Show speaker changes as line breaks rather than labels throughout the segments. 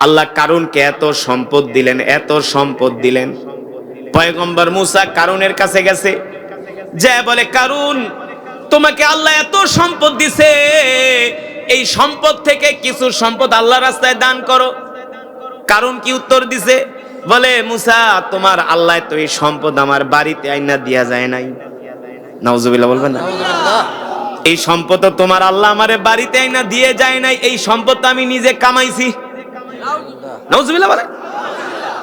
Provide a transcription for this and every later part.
আল্লাহ কারুনকে এত সম্পদ দিলেন, এত সম্পদ দিলেন। পয়গম্বর মুসা কারুনের কাছে গেছে, যে বলে কারুন, তোমাকে আল্লাহ এত সম্পদ দিছে, এই সম্পদ থেকে কিছু সম্পদ আল্লাহর রাস্তায় দান করো। কারুন কি উত্তর দিছে? বলে মুসা, তোমার আল্লাহ তো এই সম্পদ আমার বাড়িতে আইনা দিয়া যায় নাই। নাউজুবিল্লাহ বলবেন না? এই সম্পদ তো তোমার আল্লাহ আমারে বাড়িতে আইনা দিয়ে যায় নাই, এই সম্পদ আমি নিজে কামাইছি। নাউজুবিল্লাহ বলে।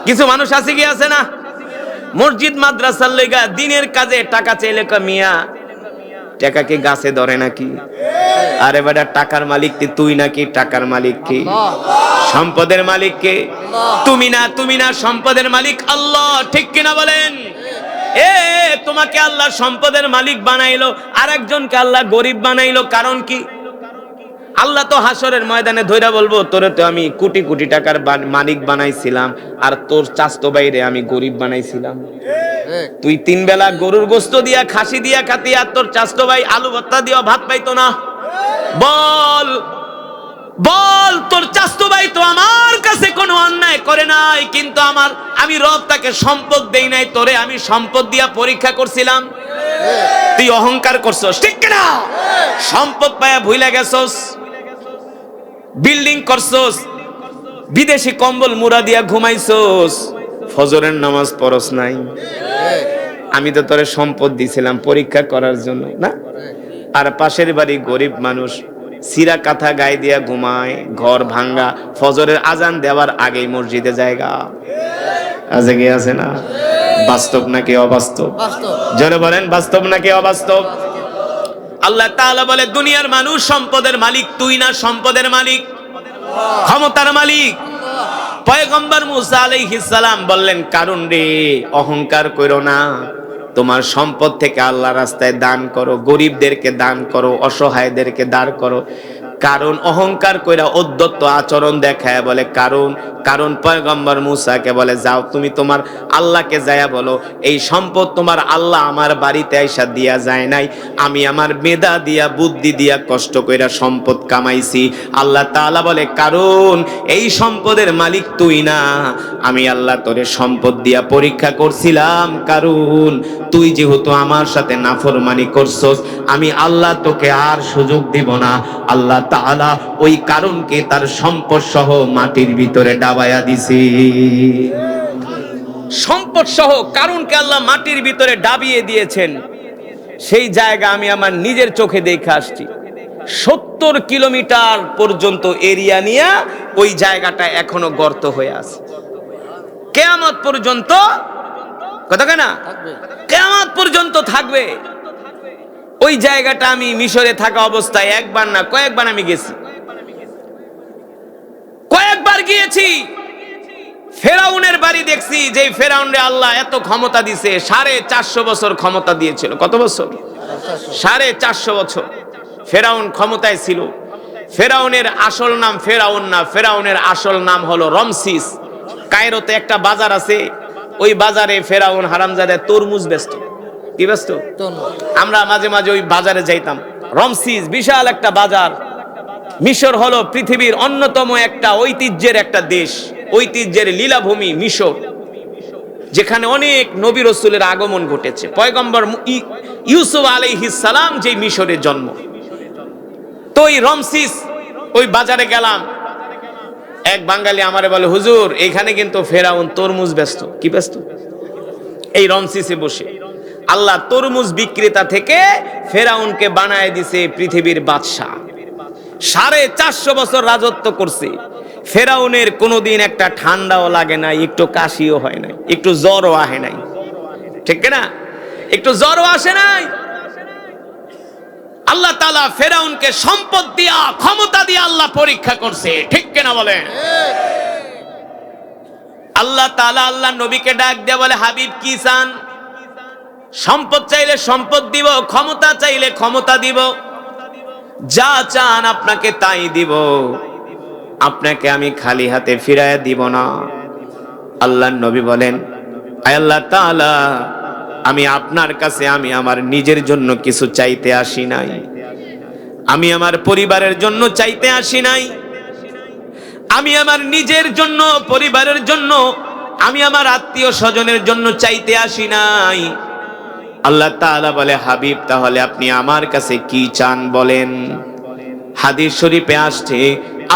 কিছু মানুষ আছে কি আছে না, মসজিদ মাদ্রাসার লেগা দিনের কাজে টাকা চাইলে মিয়া টাকা কি গাছে ধরে নাকি? আরে বেটা, টাকার মালিক তুই নাকি? টাকার মালিক কি? সম্পদের মালিক কে? তুমি না, তুমি না, সম্পদের মালিক আল্লাহ। ঠিক কিনা বলেন? তোমাকে আল্লাহ সম্পদের মালিক বানাইলো, আর একজনকে আল্লাহ গরিব বানাইলো। কারণ কি? আল্লাহ তো হাসরের ময়দানে ধইরা বলবো, তোরে তো আমি কোটি কোটি টাকার মালিক বানাইছিলাম, আর তোর চাচতো বাইরে আমি গরিব বানাইছিলাম। তুই 3 বেলা গরুর গোস্ত দিয়া, খাসি দিয়া খাতি, আর তোর চাচতো ভাই আলু ভর্তা দিয়া ভাত পাইতো না। বল বল, তোর চাচতো ভাই তো আমার কাছে কোনো অন্যায় করে নাই, কিন্তু আমি রব তাকে সম্পদ দেই নাই, তোরে আমি সম্পদ দিয়া পরীক্ষা করছিলাম। তুই অহংকার করছস, ঠিক কিনা? সম্পদ পায়া ভুইলা গেছস, বিল্ডিং করছস, বিদেশি কম্বল মুড়া দিয়া ঘুমাইছস, ফজরের নামাজ পড়স নাই। আমি তো তোরে সম্পদ দিছিলাম পরীক্ষা করার জন্য না? আর পাশের বাড়ি গরিব মানুষ সিরা কাঁথা গায়ে দিয়া ঘুমায়, ঘর ভাঙ্গা, ফজরের আজান দেওয়ার আগেই মসজিদে জায়গা আছে কি আছে না? বাস্তব নাকি অবাস্তব? জোরে বলেন, বাস্তব নাকি অবাস্তব? আল্লাহ তাআলা বলে, দুনিয়ার মানুষ সম্পদের মালিক তুই না, সম্পদের মালিক, ক্ষমতার মালিক। পয়গম্বর মুসা আলাইহিস সালাম বললেন, কারুন রে, অহংকার করো না, তোমার সম্পদ থেকে আল্লাহর রাস্তায় দান করো, গরিবদেরকে দান করো, অসহায়দেরকে দান করো। কারণ অহংকার কইরা উদ্ধত আচরণ দেখায় বলে কারণ পয়গম্বর মুসাকে বলে, যাও তুমি তোমার আল্লাহকে যায়া বলো, এই সম্পদ তোমার আল্লাহ আমার বাড়িতে আইসা দিয়া যায় নাই, আমি আমার মেধা দিয়া, বুদ্ধি দিয়া, কষ্ট কইরা সম্পদ কামাইছি। আল্লাহ তাআলা বলে, কারণ এই সম্পদের মালিক তুই না, আমি আল্লাহ তোরে সম্পদ দিয়া পরীক্ষা করছিলাম। কারণ তুই যেহেতু আমার সাথে নাফরমানি করছস, আমি আল্লাহ তোকে আর সুযোগ দিব না। আল্লাহ তাআলা ওই কারণকে তার সম্পদ সহ মাটির ভিতরে ডাবায়া দিছি। সম্পদ সহ কারণকে আল্লাহ মাটির ভিতরে ডাবিয়ে দিয়েছেন। সেই জায়গা আমি আমার নিজের চোখে দেখে আসছি। 70 কিলোমিটার পর্যন্ত এরিয়া নিয়ে ওই জায়গাটা এখনো গর্ত হয়ে আছে। কিয়ামত পর্যন্ত, কথা কেনা, কিয়ামত পর্যন্ত থাকবে ওই জায়গাটা। আমি মিশরে থাকা অবস্থায় একবার না কয়েকবার আমি গেছি, কয়েকবার গিয়েছি। ফেরাউনের বাড়ি দেখছি, যে ফেরাউনরে আল্লাহ এত ক্ষমতা দিছে, 450 বছর ক্ষমতা দিয়েছিল। কত বছর? 450 বছর ফেরাউন ক্ষমতায় ছিল। ফেরাউনের আসল নাম ফেরাউন না, ফেরাউনের আসল নাম হলো রমসিস। কায়রোতে একটা বাজার আছে, ওই বাজারে ফেরাউন হারামজাদা তরমুজ বেচত। কি বেচত? আমরা মাঝে মাঝে ওই বাজারে যাইতাম। রমসিস বিশাল একটা বাজার। মিশর হলো পৃথিবীর অন্যতম একটা ঐতিহ্যের একটা দেশ, ঐতিহ্যের লীলাভূমি মিশর, যেখানে অনেক নবী রাসূলের আগমন ঘটেছে। পয়গম্বর ইউসুফ আলাইহিস সালাম যে মিশরে জন্ম। তো ওই রমসিস ওই বাজারে গেলাম, এক বাঙালি আমারে বলে, হুজুর এখানে কিন্তু ফেরাউন তরমুজ বেচত। কি বেচত? এই রমসিসে বসে। আল্লাহ তরমুজ বিক্রেতা থেকে ফেরাউনকে বানায় দিছে পৃথিবীর বাদশা। 450 বছর রাজত্ব করছে। ফেরাউনের কোনোদিন একটা ঠান্ডাও লাগে নাই, একটু কাশিও হয় নাই, একটু জ্বরও আসে নাই। ঠিক না? একটু জ্বরও আসে নাই। আল্লাহ তাআলা ফেরাউনকে সম্পদ দিয়া, ক্ষমতা দিয়া আল্লাহ পরীক্ষা করছে। ঠিক কিনা বলেন? আল্লাহ তাআলা আল্লাহ নবীকে ডাক দিয়ে বলে, হাবিব কি চান? সম্পদ চাইলে সম্পদ দিব, ক্ষমতা চাইলে ক্ষমতা দিব, যা চান আপনাকে তাই দিব, আপনাকে আমি খালি হাতে ফিরাইয়া দিব না। আল্লাহর নবী বলেন, আয় আল্লাহ তাআলা, আমি আপনার কাছে আমি আমার নিজের জন্য কিছু চাইতে আসি নাই, আমি আমার পরিবারের জন্য চাইতে আসি নাই, আমি আমার নিজের জন্য, পরিবারের জন্য, আমি আমার আত্মীয় স্বজনের জন্য চাইতে আসি নাই। আল্লাহ তাআলা বলে, হাবিব তাহলে আপনি আমার কাছে কি চান বলেন। হাদিস শরীফে আসছে,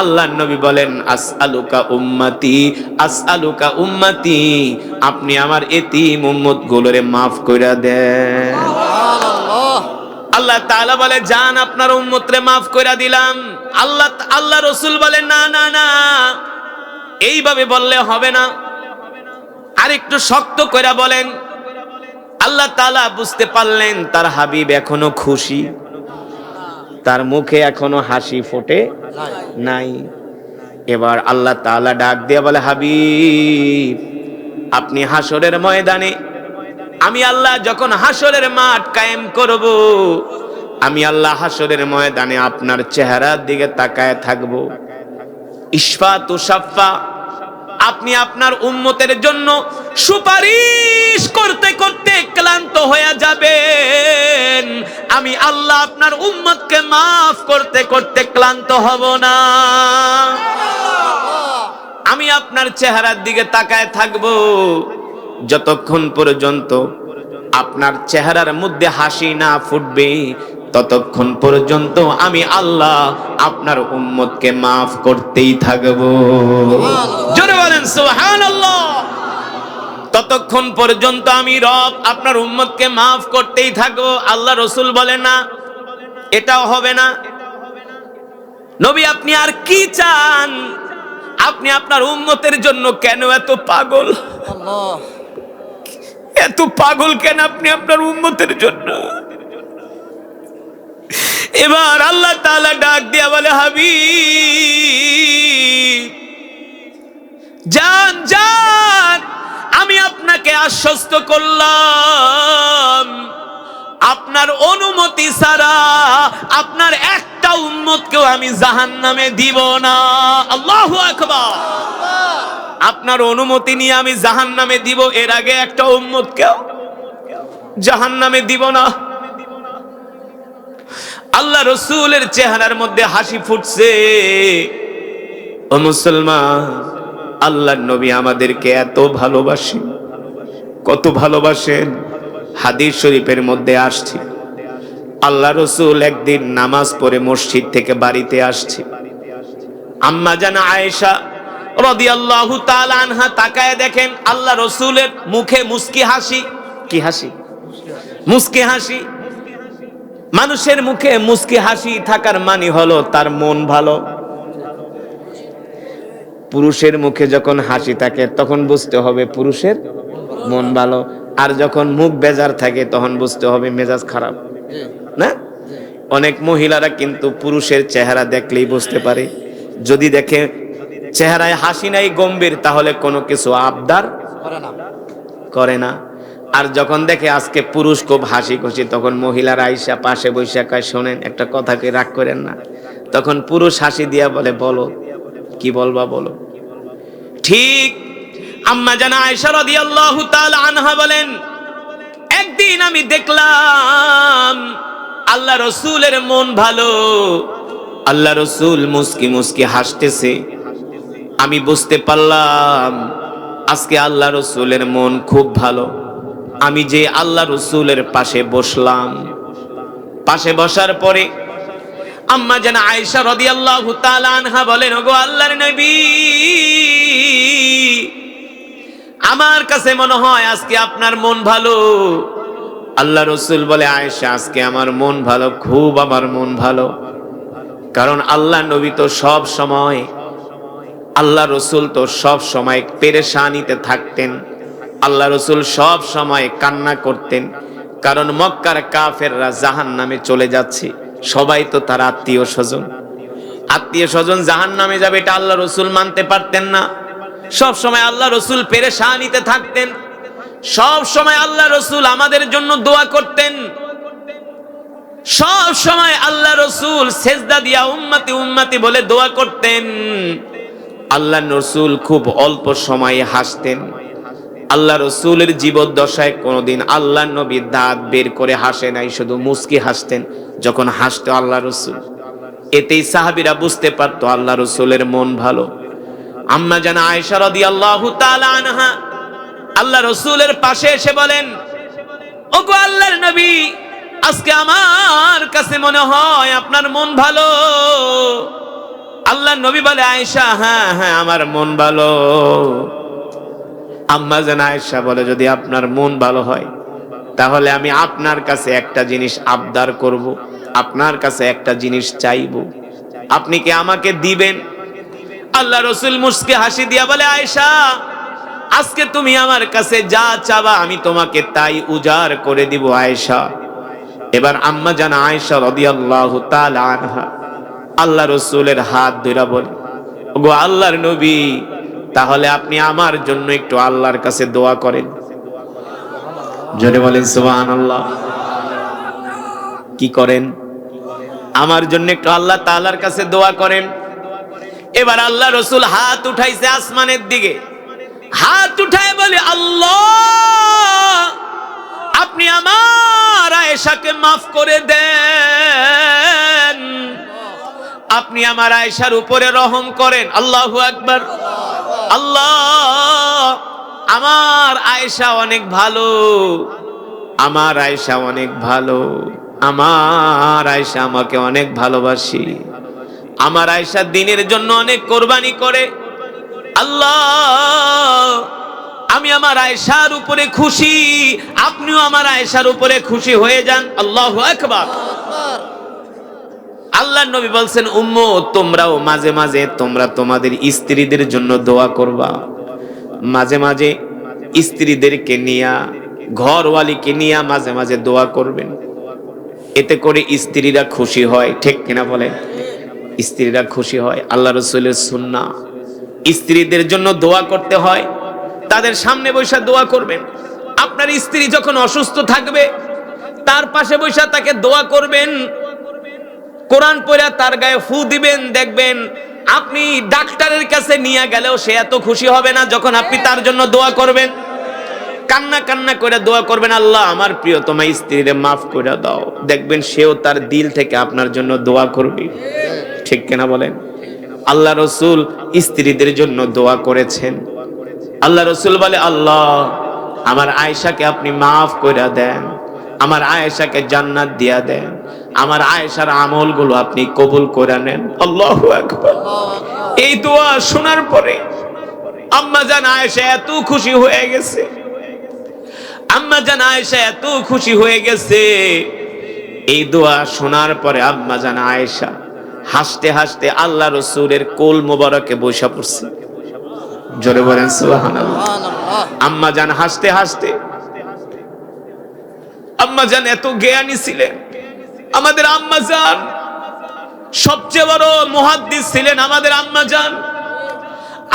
আল্লাহর নবী বলেন, আসআলুকা উম্মতি, আসআলুকা উম্মতি, আপনি আমার এতিম উম্মত গুলোরে মাফ কইরা দেন। আল্লাহ তাআলা বলে, জান আপনার উম্মতরে মাফ কইরা দিলাম। আল্লাহ রাসূল বলেন, না না না, এইভাবে বললে হবে না, আরেকটু শক্ত কইরা বলেন। আল্লাহ তাআলা বুঝতে পারলেন তার হাবিব এখনো খুশি, তার মুখে এখনো হাসি ফোটে নাই। এবার আল্লাহ তাআলা ডাক দিয়ে বলে, হাবিব আপনি হাসরের ময়দানে, আমি আল্লাহ যখন হাসরের মাঠ কায়েম করব, আমি আল্লাহ হাসরের ময়দানে আপনার চেহারার দিকে তাকায় থাকব। ইশফাতু শাফা, আপনি আপনার উম্মতের জন্য সুপারিশ করতে করতে ক্লান্ত হয়ে যাবেন, আমি আল্লাহ আপনার উম্মতকে মাফ করতে করতে ক্লান্ত হব না। আমি আপনার চেহারার দিকে তাকায় থাকব যতক্ষণ পর্যন্ত আপনার চেহারার মধ্যে হাসি না ফুটবে, ততক্ষণ পর্যন্ত আমি আল্লাহ আপনার উম্মতকে মাফ করতেই থাকব। জোরে বলেন সুবহানাল্লাহ। ততক্ষণ পর্যন্ত আমি রব আপনার উম্মতকে মাফ করতেই থাকবো। আল্লাহ রাসূল বলেন, না এটাও হবে না। নবী আপনি আর কি চান? আপনি আপনার উম্মতের জন্য কেন এত পাগল? এত পাগল কেন আপনি আপনার উম্মতের জন্য? এবার আল্লাহ তাআলা ডাক দিয়া বলে, হাবিব জান জান, আমি আপনাকে আশ্বস্ত করলাম, আপনার অনুমতি ছাড়া আপনার একটা উম্মতকেও আমি জাহান্নামে দিব না। আল্লাহু আকবার। আপনার অনুমতি নিয়ে আমি জাহান্নামে দিব, এর আগে একটা উম্মতকেও জাহান্নামে দিব না। আল্লাহ রাসূলের চেহারার মধ্যে হাসি ফুটছে। ও মুসলমান, আল্লাহর নবী আমাদেরকে এত ভালোবাসেন, কত ভালোবাসেন। হাদিস শরীফের মধ্যে আসছে, আল্লাহ রাসূল একদিন নামাজ পড়ে মসজিদ থেকে বাড়িতে আসছে। আম্মা জান আয়েশা রাদিয়াল্লাহু তাআলা আনহা তাকায় দেখেন আল্লাহ রাসূলের মুখে মুস্কি হাসি। কি হাসি? মুস্কি হাসি। মানুষের মুখে মুস্কি হাসি থাকার মানে হলো তার মন ভালো। পুরুষের মুখে যখন হাসি থাকে তখন বুঝতে হবে পুরুষের মন ভালো, আর যখন মুখ বেজার থাকে তখন বুঝতে হবে মেজাজ খারাপ। না, অনেক মহিলারা কিন্তু পুরুষের চেহারা দেখলেই বুঝতে পারে। যদি দেখে চেহারায় হাসি নাই, গম্ভীর, তাহলে কোনো কিছু আবদার করে না। আর যখন দেখে আজকে পুরুষ খুব হাসি খুশি, তখন মহিলারা আইসা পাশে বৈশা কয়, শোনেন একটা কথাকে রাগ করেন না। তখন পুরুষ হাসি দিয়া বলে, বলো কি বলবা বলো। ঠিক আম্মা জান আয়েশা রাদিয়াল্লাহু তাআলা আনহা বলেন, একদিন আমি দেখলাম আল্লাহ রাসূলের মন ভালো, আল্লাহ রাসূল মুস্কি মুস্কি হাসতেছে। আমি বুঝতে পারলাম আজকে আল্লাহ রাসূলের মন খুব ভালো। আমি যে আল্লাহ রাসূলের পাশে বসলাম, পাশে বসার পরে আম্মা জান আয়েশা রাদিয়াল্লাহু তাআলা আনহা বলেন, ওগো আল্লাহর নবী, আমার কাছে মনে হয় আজকে আপনার মন ভালো। আল্লাহ রাসূল বলে, আয়েশা আজকে আমার মন ভালো, খুব আমার মন ভালো। কারণ আল্লাহ নবী তো সব সময়, আল্লাহ রাসূল তো সব সময় পেরেশানিতে থাকতেন। আল্লাহ রাসূল সব সময় কান্না করতেন, কারণ মক্কার কাফেররা জাহান্নামে চলে যাচ্ছে। সবাই তো তার আত্মীয় স্বজন, আত্মীয় স্বজন জাহান্নামে যাবে, এটা আল্লাহ রাসূল মানতে পারতেন না। সব সময় আল্লাহ রাসূল পেরেশানিতে থাকতেন। সব সময় আল্লাহ রাসূল আমাদের জন্য দোয়া করতেন। সব সময় আল্লাহ রাসূল সেজদা দিয়া উম্মতি উম্মতি বলে দোয়া করতেন। আল্লাহ রাসূল খুব অল্প সময়ে হাসতেন। আল্লাহ রাসূলের জীবদ্দশায় কোনোদিন আল্লাহ নবী দাঁত বের করে হাসে নাই, শুধু মুস্কি হাসতেন যখন হাসতো আল্লাহ রাসূল। এতেই সাহাবীরা বুঝতে পারতো আল্লাহ রাসূলের মন ভালো। আম্মা জান আয়েশা রাদিয়াল্লাহু তাআলা আনহা আল্লাহ রাসূলের পাশে এসে বলেন, ওগো আল্লাহর নবী, আজকে আমার কাছে মনে হয় আপনার মন ভালো। আল্লাহর নবী বলে, আয়েশা, হ্যাঁ হ্যাঁ আমার মন ভালো। আম্মা জান আয়েশা বলে, যদি আপনার মন ভালো হয় তাহলে আমি আপনার কাছে একটা জিনিস আবদার করব, আপনার কাছে একটা জিনিস চাইব, আপনি কি আমাকে দিবেন? আল্লাহ রাসূল মুস্কে হাসি দিয়া বলে, আয়েশা, আজকে তুমি আমার কাছে যা চাবা আমি তোমাকে তাই উজাড় করে দিব আয়েশা। এবার আম্মা জান আয়েশা রাদিয়াল্লাহু তাআলা আনহা আল্লাহ রাসূলের হাত ধরে বলে, ওগো আল্লাহর নবী, তাহলে আপনি আমার জন্য একটু আল্লাহর কাছে দোয়া করেন। জোরে বলেন সুবহানাল্লাহ। কি করেন? আমার জন্য একটু আল্লাহ তাআলার কাছে দোয়া করেন। এবার আল্লাহ রাসূল হাত উঠাইছে আসমানের দিকে, হাত উঠায় বলে, আল্লাহ, আপনি আমার আয়েশাকে মাফ করে দেন, আপনি আমার আয়েশার উপরে রহম করেন। আল্লাহু আকবার। আল্লাহ, আমার আয়েশা অনেক ভালো, আমার আয়েশা অনেক ভালো, আমার আয়েশা আমাকে অনেক ভালোবাসি, আমার আয়েশা দ্বীনের জন্য অনেক কোরবানি করে। আল্লাহ, আমি আমার আয়েশার উপরে খুশি, আপনিও আমার আয়েশার উপরে খুশি হয়ে যান। আল্লাহু আকবার। আল্লাহর নবী বলছেন, উম্মত, তোমরাও মাঝে মাঝে তোমরা তোমাদের স্ত্রীদের জন্য দোয়া করবা, মাঝে মাঝে স্ত্রীদেরকে নিয়া, ঘরওয়ালিকে নিয়া মাঝে মাঝে দোয়া করবেন, এতে করে স্ত্রীরা খুশি হয়। ঠিক কিনা বলেন? স্ত্রীরা খুশি হয়। আল্লাহ রাসূলের সুন্নাহ, স্ত্রীদের জন্য দোয়া করতে হয়, তাদের সামনে বসে দোয়া করবেন। আপনার স্ত্রী যখন অসুস্থ থাকবে তার পাশে বসে তাকে দোয়া করবেন, কোরআন পড়ে তার গায়ে ফু দিবেন। দেখবেন আপনি ডাক্তারের কাছে নিয়ে গেলেও সে এত খুশি হবে না যখন আপনি তার জন্য দোয়া করবেন। কান্না কান্না করে দোয়া করবেন, আল্লাহ আমার প্রিয়তমা স্ত্রীরে মাফ করে দাও। দেখবেন সেও তার দিল থেকে আপনার জন্য দোয়া করবে। ঠিক কিনা বলেন? আল্লাহ রাসূল স্ত্রীদের জন্য দোয়া করেছেন। আল্লাহ রাসূল বলে, আল্লাহ আমার আয়েশাকে আপনি মাফ করে দেন, আমার আয়েশাকে জান্নাত দিয়া দেন, আমার আয়েশার আমলগুলো আপনি কবুল করে নেন। আল্লাহু আকবার। এই দোয়া শোনার পরে আম্মা জান আয়েশা এত খুশি হয়ে গেছে, আম্মা জান আয়েশা এত খুশি হয়ে গেছে। এই দোয়া শোনার পরে আম্মা জান আয়েশা হাসতে হাসতে আল্লাহ রাসূলের কোল মোবারকে বসে পড়ছে। জোরে বলেন সুবহানাল্লাহ। আম্মা জান হাসতে হাসতে, আম্মা জান এত জ্ঞানী ছিলেন, আমাদের আম্মা জান সবচেয়ে বড় মুহাদ্দিস ছিলেন আমাদের আম্মা জান।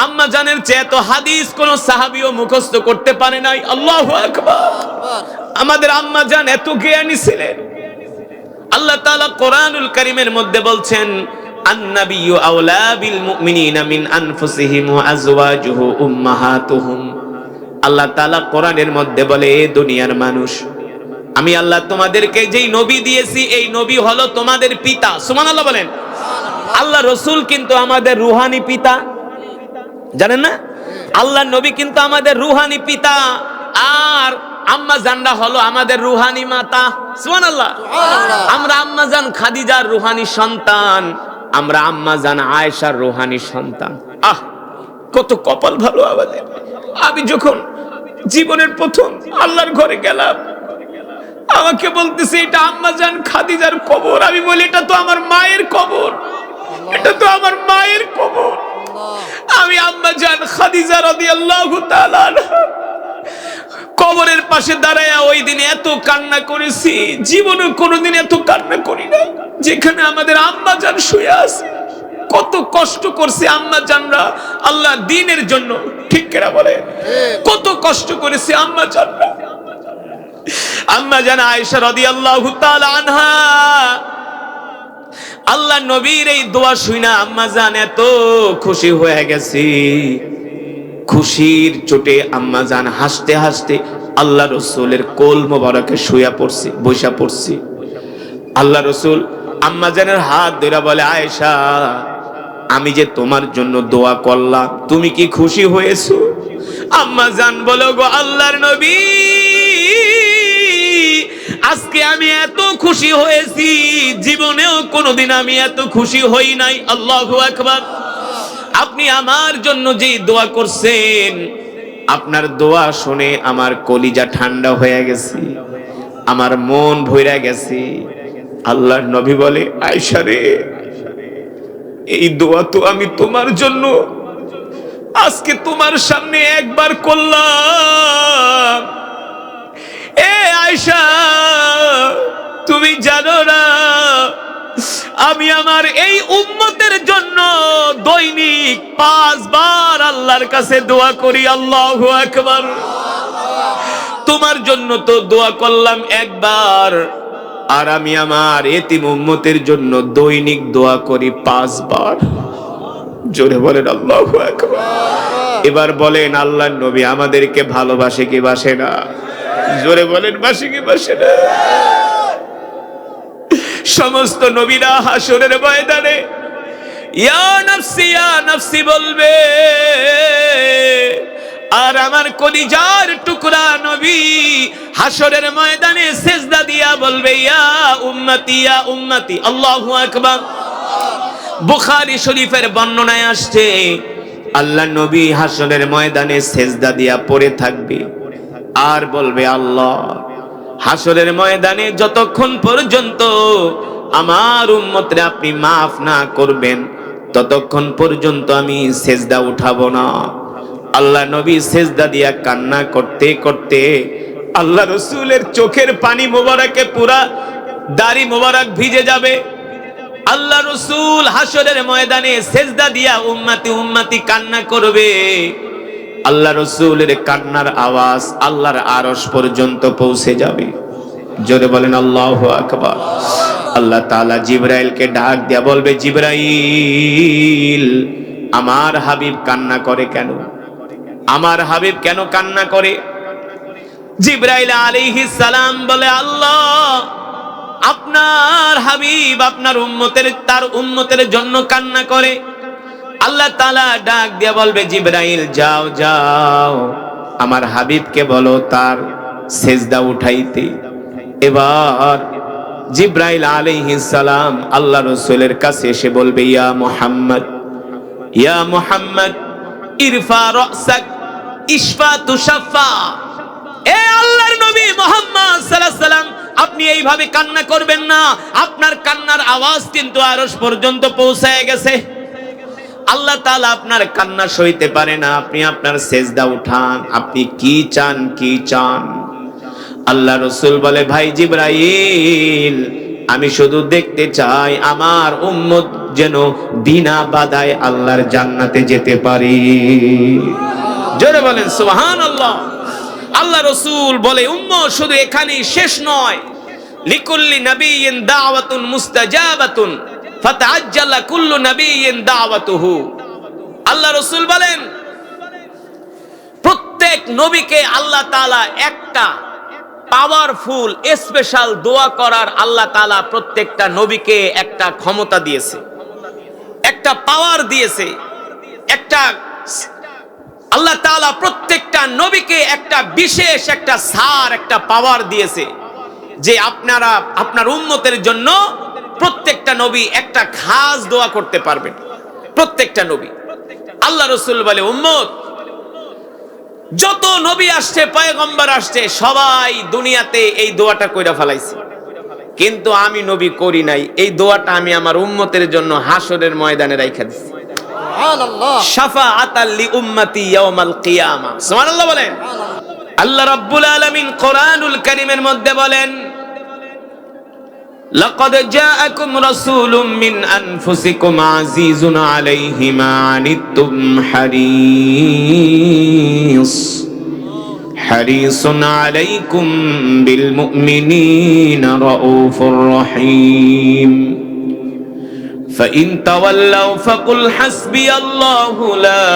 আম্মা জানের চেয়ে এত হাদিস কোন সাহাবীও মুখস্থ করতে পারে নাই। আল্লাহু আকবার। আমাদের আম্মা জান এত জ্ঞানী ছিলেন। আল্লাহ তাআলা কোরআনুল কারীমের মধ্যে বলছেন, আন-নাবিয়্যু আওলা বিল মুমিনিনা মিন আনফুসিহিম ওয়া আজওয়াজুহু উম্মাহাতুহুম। আল্লাহ তাআলা কোরআনের মধ্যে বলে, এ দুনিয়ার মানুষ, আমি আল্লাহ তোমাদেরকে যেই নবী দিয়েছি এই নবী হলো তোমাদের পিতা। সুবহানাল্লাহ বলেন। আল্লাহ রাসূল কিন্তু আমাদের রূহানি পিতা, জানেন না? আল্লাহ নবী কিন্তু আমাদের রূহানি পিতা, আর আম্মা জানরা হলো আমাদের রূহানি মাতা। সুবহানাল্লাহ। আমরা আম্মা জান খাদিজার রূহানি সন্তান, আমরা আম্মা জান আয়েশার রূহানি সন্তান। আহ, কত কপাল ভালো আমাদের। আমি যখন জীবনের প্রথম আল্লাহর ঘরে গেলাম, আমাকে বলতেছে এটা আম্মা জান খাদিজার কবর। আমি বলি, এটা তো আমার মায়ের কবর, এটা তো আমার মায়ের কবর। আমি আম্মা জান খাদিজা রাদিয়াল্লাহু তাআলা আনহা কবরের পাশে দাঁড়ায়া ওই দিন এত কান্না করেছি, জীবনে কোনোদিন এত কান্না করি না। যেখানে আমাদের আম্মা জান শুয়ে আছে, কত কষ্ট করছে আম্মা জানরা আল্লাহ দ্বীনের জন্য। ঠিক কিনা বলে? কত কষ্ট করেছে আম্মা জানরা। আম্মা জান আয়েশা রাদিয়াল্লাহু তাআলা আনহা আল্লাহ নবীর এই দোয়া শুনা আম্মা জান এত খুশি হয়ে গেছে। খুশির চোটে আম্মা জান হাসতে হাসতে আল্লাহ রাসূলের কোল মোবারকে শুয়ে পড়ছে, বসে পড়ছে। আল্লাহ রাসূল আম্মা জানের হাত ধরে বলে, আয়েশা, আমি যে তোমার জন্য দোয়া করলাম, তুমি কি খুশি হয়েছো? আম্মা জান বলো, গো আল্লাহর নবী, আজকে আমি এত খুশি হয়েছি, জীবনেও কোনোদিন আমি এত খুশি হই নাই। আল্লাহু আকবার। আপনি আমার জন্য যে দোয়া করছেন, আপনার দোয়া শুনে আমার কলিজা ঠান্ডা হয়ে গেছে, আমার মন ভইরা গেছে। আল্লাহর নবী বলে, আয়েশা রে, এই দোয়া তো আমি তোমার জন্য আজকে তোমার সামনে একবার করলাম। এ আয়েশা, তুমি জানো না আমি আমার এই উম্মতের জন্য দৈনিক 5 বার আল্লাহর কাছে দোয়া করি। আল্লাহু আকবার। তোমার জন্য তো দোয়া করলাম একবার, আর আমি আমার এতিম উম্মতের জন্য দৈনিক দোয়া করি 5 বার। জোরে বলেন আল্লাহু আকবার। এবার বলেন, আল্লাহর নবী আমাদেরকে ভালোবাসে কি বাসে না? জোরে বলেন, বাসে কি বাসে না? সমস্ত নবীরা হাসরের ময়দানে ইয়া নাফসি বলবে, আর আমার কলিজার টুকরা নবী হাসরের ময়দানে সিজদা দিয়া বলবে, ইয়া উম্মতি ইয়া উম্মতি। আল্লাহু আকবার। বুখারী শরীফের বর্ণনায় আসছে, আল্লাহ নবী হাসরের ময়দানে সিজদা দিয়া পড়ে থাকবে আর বলবে, আল্লাহ, হাসরের ময়দানে যতক্ষণ পর্যন্ত আমার উম্মতরে আপনি মাফ না করবেন, ততক্ষণ পর্যন্ত আমি সিজদা উঠাবো না। আল্লাহ নবী সিজদা দিয়া কান্না করতে করতে আল্লাহ রাসূলের চোখের পানি মোবারকে পুরা দাড়ি মোবারক ভিজে যাবে। আল্লাহ রাসূল হাসরের ময়দানে সিজদা দিয়া উম্মতি উম্মতি কান্না করবে। আল্লাহ রাসূলের কান্নার আওয়াজ আল্লাহর আরশ পর্যন্ত পৌঁছে যাবে। জোরে বলেন আল্লাহু আকবার। আল্লাহ তাআলা জিবরাইলকে ডাক দিয়া বলবে, জিবরাইল, আমার হাবিব কান্না করে কেন? আমার হাবিব কেন কান্না করে? জিবরাইল আলাইহিস সালাম বলে, আল্লাহ, আপনার হাবিব আপনার উম্মতের তার উম্মতের জন্য কান্না করে। আল্লাহ তাআলা ডাক দিয়া বলবে, জিবরাইল, যাও যাও, আমার হাবিবকে বলো তার সিজদা উঠাইতে। এবার জিবরাইল আলাইহিস সালাম আল্লাহ রাসূলের কাছে এসে বলবে, ইয়া মুহাম্মদ, ইয়া মুহাম্মদ, ইরফা রাসাক ইশফা তুশাফা। এ আল্লাহর নবী মুহাম্মদ সাল্লাল্লাহু আলাইহি সাল্লাম, আপনি এইভাবে কান্না করবেন না, আপনার কান্নার আওয়াজ কিন্তু আরশ পর্যন্ত পৌঁছায় গেছে। আল্লাহ তাআলা আপনার কান্না সইতে পারে না, আপনি আপনার সিজদা উঠান, আপনি কি চান কি চান? আল্লাহ রাসূল বলে, ভাই জিবরাইল, আমি শুধু দেখতে চাই আমার উম্মত যেন বিনা বাধায় আল্লাহর জান্নাতে যেতে পারে। জোরে বলেন সুবহানাল্লাহ। আল্লাহ রাসূল বলে, উম্মত শুধু এখানেই শেষ নয়, লিকুল্লি নাবিয়্যিন দাওয়াতুন মুস্তাজাবাতুন ফাতাআজ্জালা কুল্লু নাবিয়্যিন দাওয়াতুহু। আল্লাহ রাসূল বলেন, প্রত্যেক নবীকে আল্লাহ তাআলা একটা পাওয়ারফুল স্পেশাল দোয়া করার আল্লাহ তাআলা প্রত্যেকটা নবীকে একটা ক্ষমতা দিয়েছে, একটা পাওয়ার দিয়েছে, একটা আল্লাহ তাআলা প্রত্যেকটা নবীকে একটা বিশেষ একটা সার একটা পাওয়ার দিয়েছে, যে আপনারা আপনার উম্মতের জন্য প্রত্যেকটা নবী একটা খাস দোয়া করতে পারবেন। প্রত্যেকটা নবী। আল্লাহ রাসূল বলে, উম্মত, যত নবী আসছে, পয়গম্বর আসছে, সবাই দুনিয়াতে এই দোয়াটা কইরা ফেলাইছে, কিন্তু আমি নবী করি নাই। এই দোয়াটা আমি আমার উম্মতের জন্য হাসরের ময়দানে রাইখা দিছি। সুবহানাল্লাহ। শাফাআতাল লি উম্মতি ইয়াউমাল কিয়ামা। সুবহানাল্লাহ বলেন। আল্লাহ রাব্বুল আলামিন কোরআনুল কারীমের মধ্যে বলেন, লাকাদ জাআকুম রাসূলুম মিন আনফুসিকুম আজিজুন আলাইহি মা আনিতুম হারিসুন আলাইকুম বিল মুমিনিনা রাউফুর রহিম। فإن تولوا فقل حسبي الله لا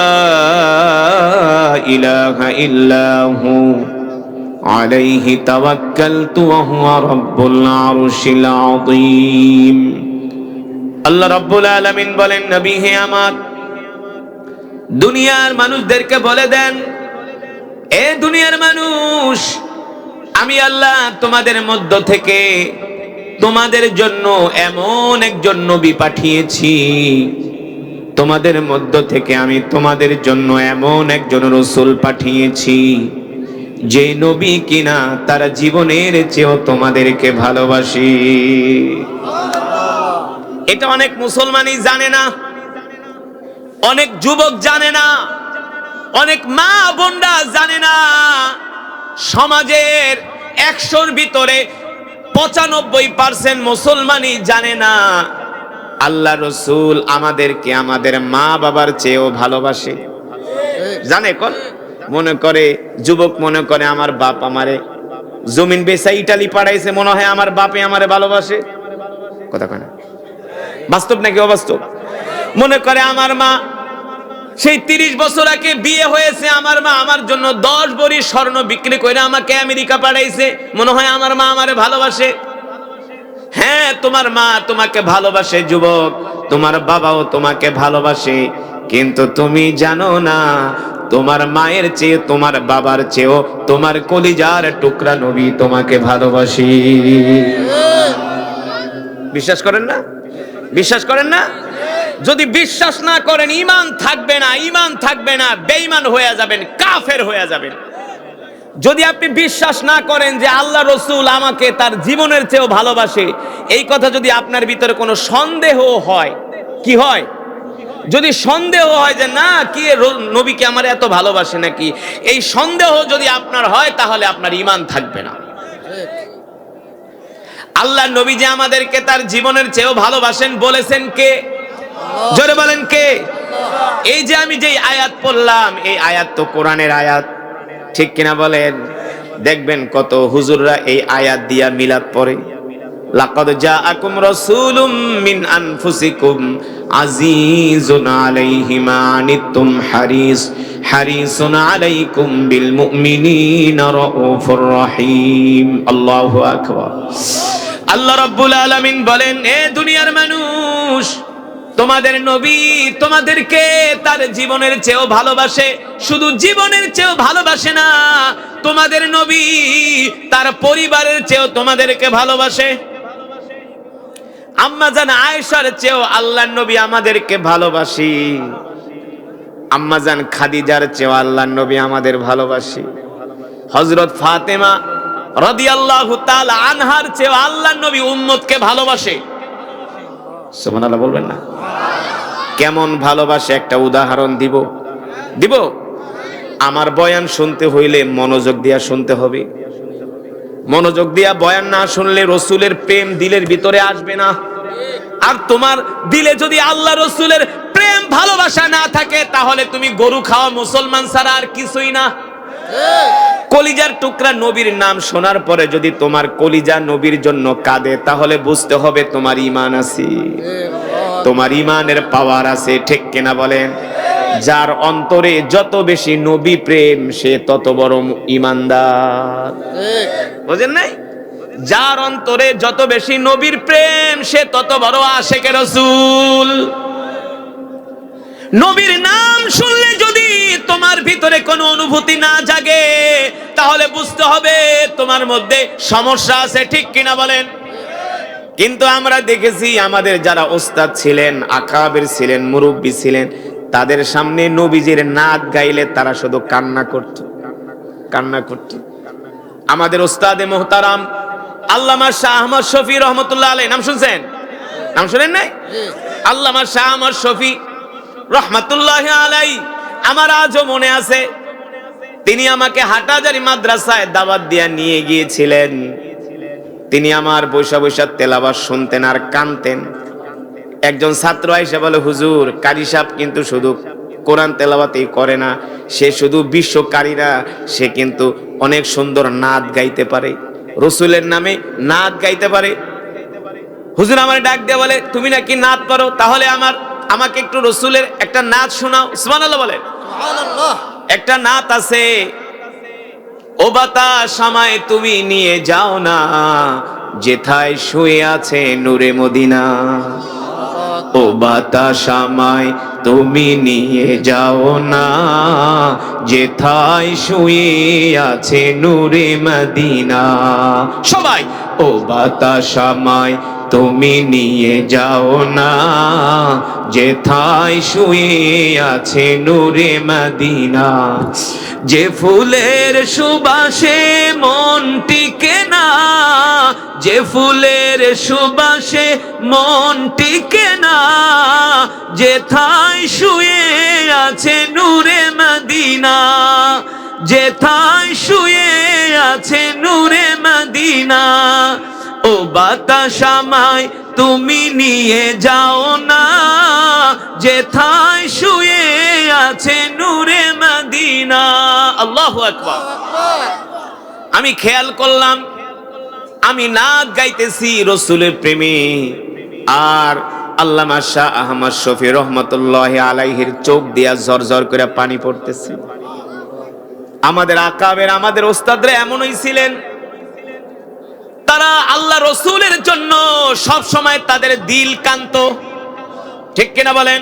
إله إلا هو عليه توكلت وهو رب العرش العظيم। আল্লাহ রাব্বুল আলামিন বলেন, নবী হে আমার, দুনিয়ার মানুষদেরকে বলে দেন, এ দুনিয়ার মানুষ, আমি আল্লাহ তোমাদের মধ্য থেকে তোমাদের জন্য এমন একজন নবী পাঠিয়েছি, তোমাদের মধ্য থেকে আমি তোমাদের জন্য এমন একজন রাসূল পাঠিয়েছি যে নবী কিনা তার জীবনের চেয়েও তোমাদেরকে ভালোবাসি। এটা অনেক মুসলমানই জানে না, অনেক যুবক জানে না, অনেক মা বোনরা জানে না। সমাজের 100-র ভিতরে 95% মুসলমানই জানে না আল্লাহ রসুল আমাদেরকে আমাদের মা বাবার চেয়েও ভালোবাসে। জানে কোন? মনে করে যুবক, মনে করে আমার বাপ আমারে জমিন বেচা ইটালি পাঠাইছে, মনে হয় আমার বাপে আমারে ভালোবাসে। কথা কয় না? বাস্তব নাকি অবাস্তব? মনে করে আমার মা সেই 30 বছর আগে বিয়ে হয়েছে, আমার মা আমার জন্য 10 ভরি স্বর্ণ বিক্রি করে আমাকে আমেরিকা পাঠাইছে, মনে হয় আমার মা আমারে ভালোবাসে। হ্যাঁ, তোমার মা তোমাকে ভালোবাসে যুবক, তোমার বাবাও তোমাকে ভালোবাসে, কিন্তু তুমি জানো না তোমার মায়ের চেয়ে, তোমার বাবার চেয়েও তোমার কলিজার টুকরা নবী তোমাকে ভালোবাসি। বিশ্বাস করেন না? বিশ্বাস করেন না? যদি বিশ্বাস না করেন, ঈমান থাকবে না, ঈমান থাকবে না, বেঈমান হয়ে যাবেন, কাফের হয়ে যাবেন। যদি আপনি বিশ্বাস না করেন যে আল্লাহ রসুল আমাকে তার জীবনের চেয়েও ভালোবাসে, এই কথা যদি আপনার ভিতরে কোনো সন্দেহ হয়, কি হয়? যদি সন্দেহ হয় যে না, কি নবীকে আমার এত ভালোবাসে নাকি, এই সন্দেহ যদি আপনার হয়, তাহলে আপনার ঈমান থাকবে না। আল্লাহ নবী যে আমাদেরকে তার জীবনের চেয়েও ভালোবাসেন বলেছেন কে? জোরে বলেন কে? এই যে আমি যে আয়াত পড়লাম, এই আয়াত তো কোরআনের আয়াত, ঠিক কিনা বলেন? দেখবেন কত হুজুররা এই আয়াত দিয়া মিলাদ পড়ে। লাকাদ জাআকুম রাসূলুম মিন আনফুসিকুম আজিজুন আলাইহি মা আনিতুম হারিসুন আলাইকুম বিল মুমিনিনা রাউফুর রহিম। আল্লাহু আকবার। আল্লাহ রাব্বুল আলামিন বলেন, এ দুনিয়ার মানুষ, তোমাদের নবী তোমাদেরকে তার জীবনের চেয়েও ভালোবাসে। শুধু জীবনের চেয়েও ভালোবাসে না, তোমাদের নবী তার পরিবারের চেয়েও তোমাদেরকে ভালোবাসে। আম্মা জান আয়েশার চেয়েও আল্লাহর নবী আমাদেরকে ভালোবাসি। আম্মা জান খাদিজার চেয়েও আল্লাহর নবী আমাদের ভালোবাসি। হযরত ফাতেমা রাদিয়াল্লাহু তাআলা আনহার চেয়েও আল্লাহর নবী উম্মতকে ভালোবাসে। সুবহানাল্লাহ বলবেন না? কেমন ভালোবাসে একটা উদাহরণ দিব। আমার বয়ান শুনতে হইলে মনোযোগ দিয়া শুনতে হবে। মনোযোগ দিয়া বয়ান না শুনলে রসুলের প্রেম দিলের ভিতরে আসবে না। আর তোমার দিলে যদি আল্লাহ রসুলের প্রেম ভালোবাসা না থাকে, তাহলে তুমি গরু খাওয়া মুসলমান ছাড়া আর কিছুই না। কলিজার টুকরা নবীর নাম শোনার পরে যদি তোমার কলিজা নবীর জন্য কাঁদে, তাহলে বুঝতে হবে তোমার ঈমান আছে, তোমার ঈমানের পাওয়ার আছে, ঠিক কিনা বলেন? যার অন্তরে যত বেশি নবী প্রেম, সে তত বড় ঈমানদার। বুঝেন নাই? যার অন্তরে যত বেশি নবীর প্রেম, সে তত বড় আশিকে রাসূল। নবীর নাম শুনলে যদি তোমার ভিতরে কোনো অনুভূতি না জাগে, তাহলে বুঝতে হবে তোমার মধ্যে সমস্যা আছে, ঠিক কিনা বলেন? কিন্তু আমরা দেখেছি আমাদের যারা ওস্তাদ ছিলেন, আকাবের ছিলেন, মুরব্বী ছিলেন, তাদের সামনে নবীজির নাত গাইলে তারা শুধু কান্না করত। আমাদের ওস্তাদে মুহতারাম আল্লামা শাহ আহমদ শফি রহমতুল্লাহ আলাইহি, নাম শুনছেন? নাম শুনেন নাই? আল্লামা শাহ আহমদ শফি রহমতুল্লাহি আলাইহি, আমার আজও মনে আছে, তিনি আমাকে হাটহাজারী মাদ্রাসায় দাওয়াত দিয়ে নিয়ে গিয়েছিলেন। তিনি আমার বৈশা বৈশা তেলাওয়াত শুনতেন আর কানতেন। একজন ছাত্র আইসা বলে, হুজুর, কারি সাহেব কিন্তু শুধু কোরআন তেলাওয়াতই করে না, সে শুধু বিশ্বকারী না, সে কিন্তু অনেক সুন্দর নাত গাইতে পারে, রসুলের নামে নাত গাইতে পারে। হুজুর আমার ডাক দিয়ে বলে, তুমি নাকি নাত পারো, তাহলে আমাকে একটু রসুলের একটা নাত শোনাও। সুবহানাল্লাহ বলে। একটা নাত আছে, ও বাতাস আমায় তুমি নিয়ে যাও না, যেথায় শুয়ে আছে নূরে মদিনা। ও বাতাস আমায় তুমি নিয়ে যাও না, যেথায় শুয়ে আছে নূরে মদিনা। সবাই, ও বাতাস আমায় তুমি নিয়ে যাও না, যেথায় শুয়ে আছে নূরে মদিনা। যে ফুলের সুবাসে মন টিকে না, যে ফুলের সুবাসে মন টিকে না, যেথায় শুয়ে আছে নূরে মদিনা, যেথায় শুয়ে আছে নূরে মদিনা। ও বাতাস আমায় তুমি নিয়ে যাও না, যেথায় শুয়ে আছে নূরে মদিনা। আল্লাহু আকবার। আমি খেয়াল করলাম, আমি নাত গাইতেছি রসুলের প্রেমে, আর আল্লামা শাহ আহমদ শফি রহমতুল্লাহি আলাইহির চোখ দিয়া ঝরঝর করে পানি পড়তেছে। আমাদের আকাবের, আমাদের ওস্তাদরা এমনই ছিলেন, তারা আল্লাহ রসুলের জন্য সব সময় তাদের দিল কান্ত, ঠিক কিনা বলেন?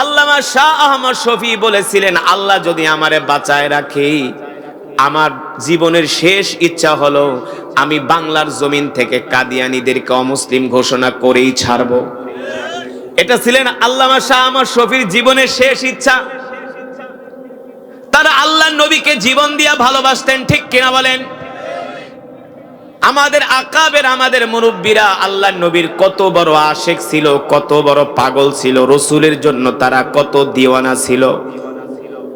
আল্লামা শাহ আহমদ শফি বলেছিলেন, আল্লাহ যদি আমারে বাঁচায় রাখে, আমার জীবনের শেষ ইচ্ছা হলো আমি বাংলার জমিন থেকে কাদিয়ানীদেরকে অমুসলিম ঘোষণা করেই ছাড়ব। এটা ছিলেন আল্লামা শাহ আহমদ শফির জীবনের শেষ ইচ্ছা। তারা আল্লাহর নবীকে জীবন দিয়া ভালোবাসতেন, ঠিক কিনা বলেন? আমাদের আকাবের, আমাদের মুরব্বীরা আল্লাহর নবীর কত বড় আশেক ছিল, কত বড় পাগল ছিল, রসুলের জন্য তারা কত দিওয়ানা ছিল।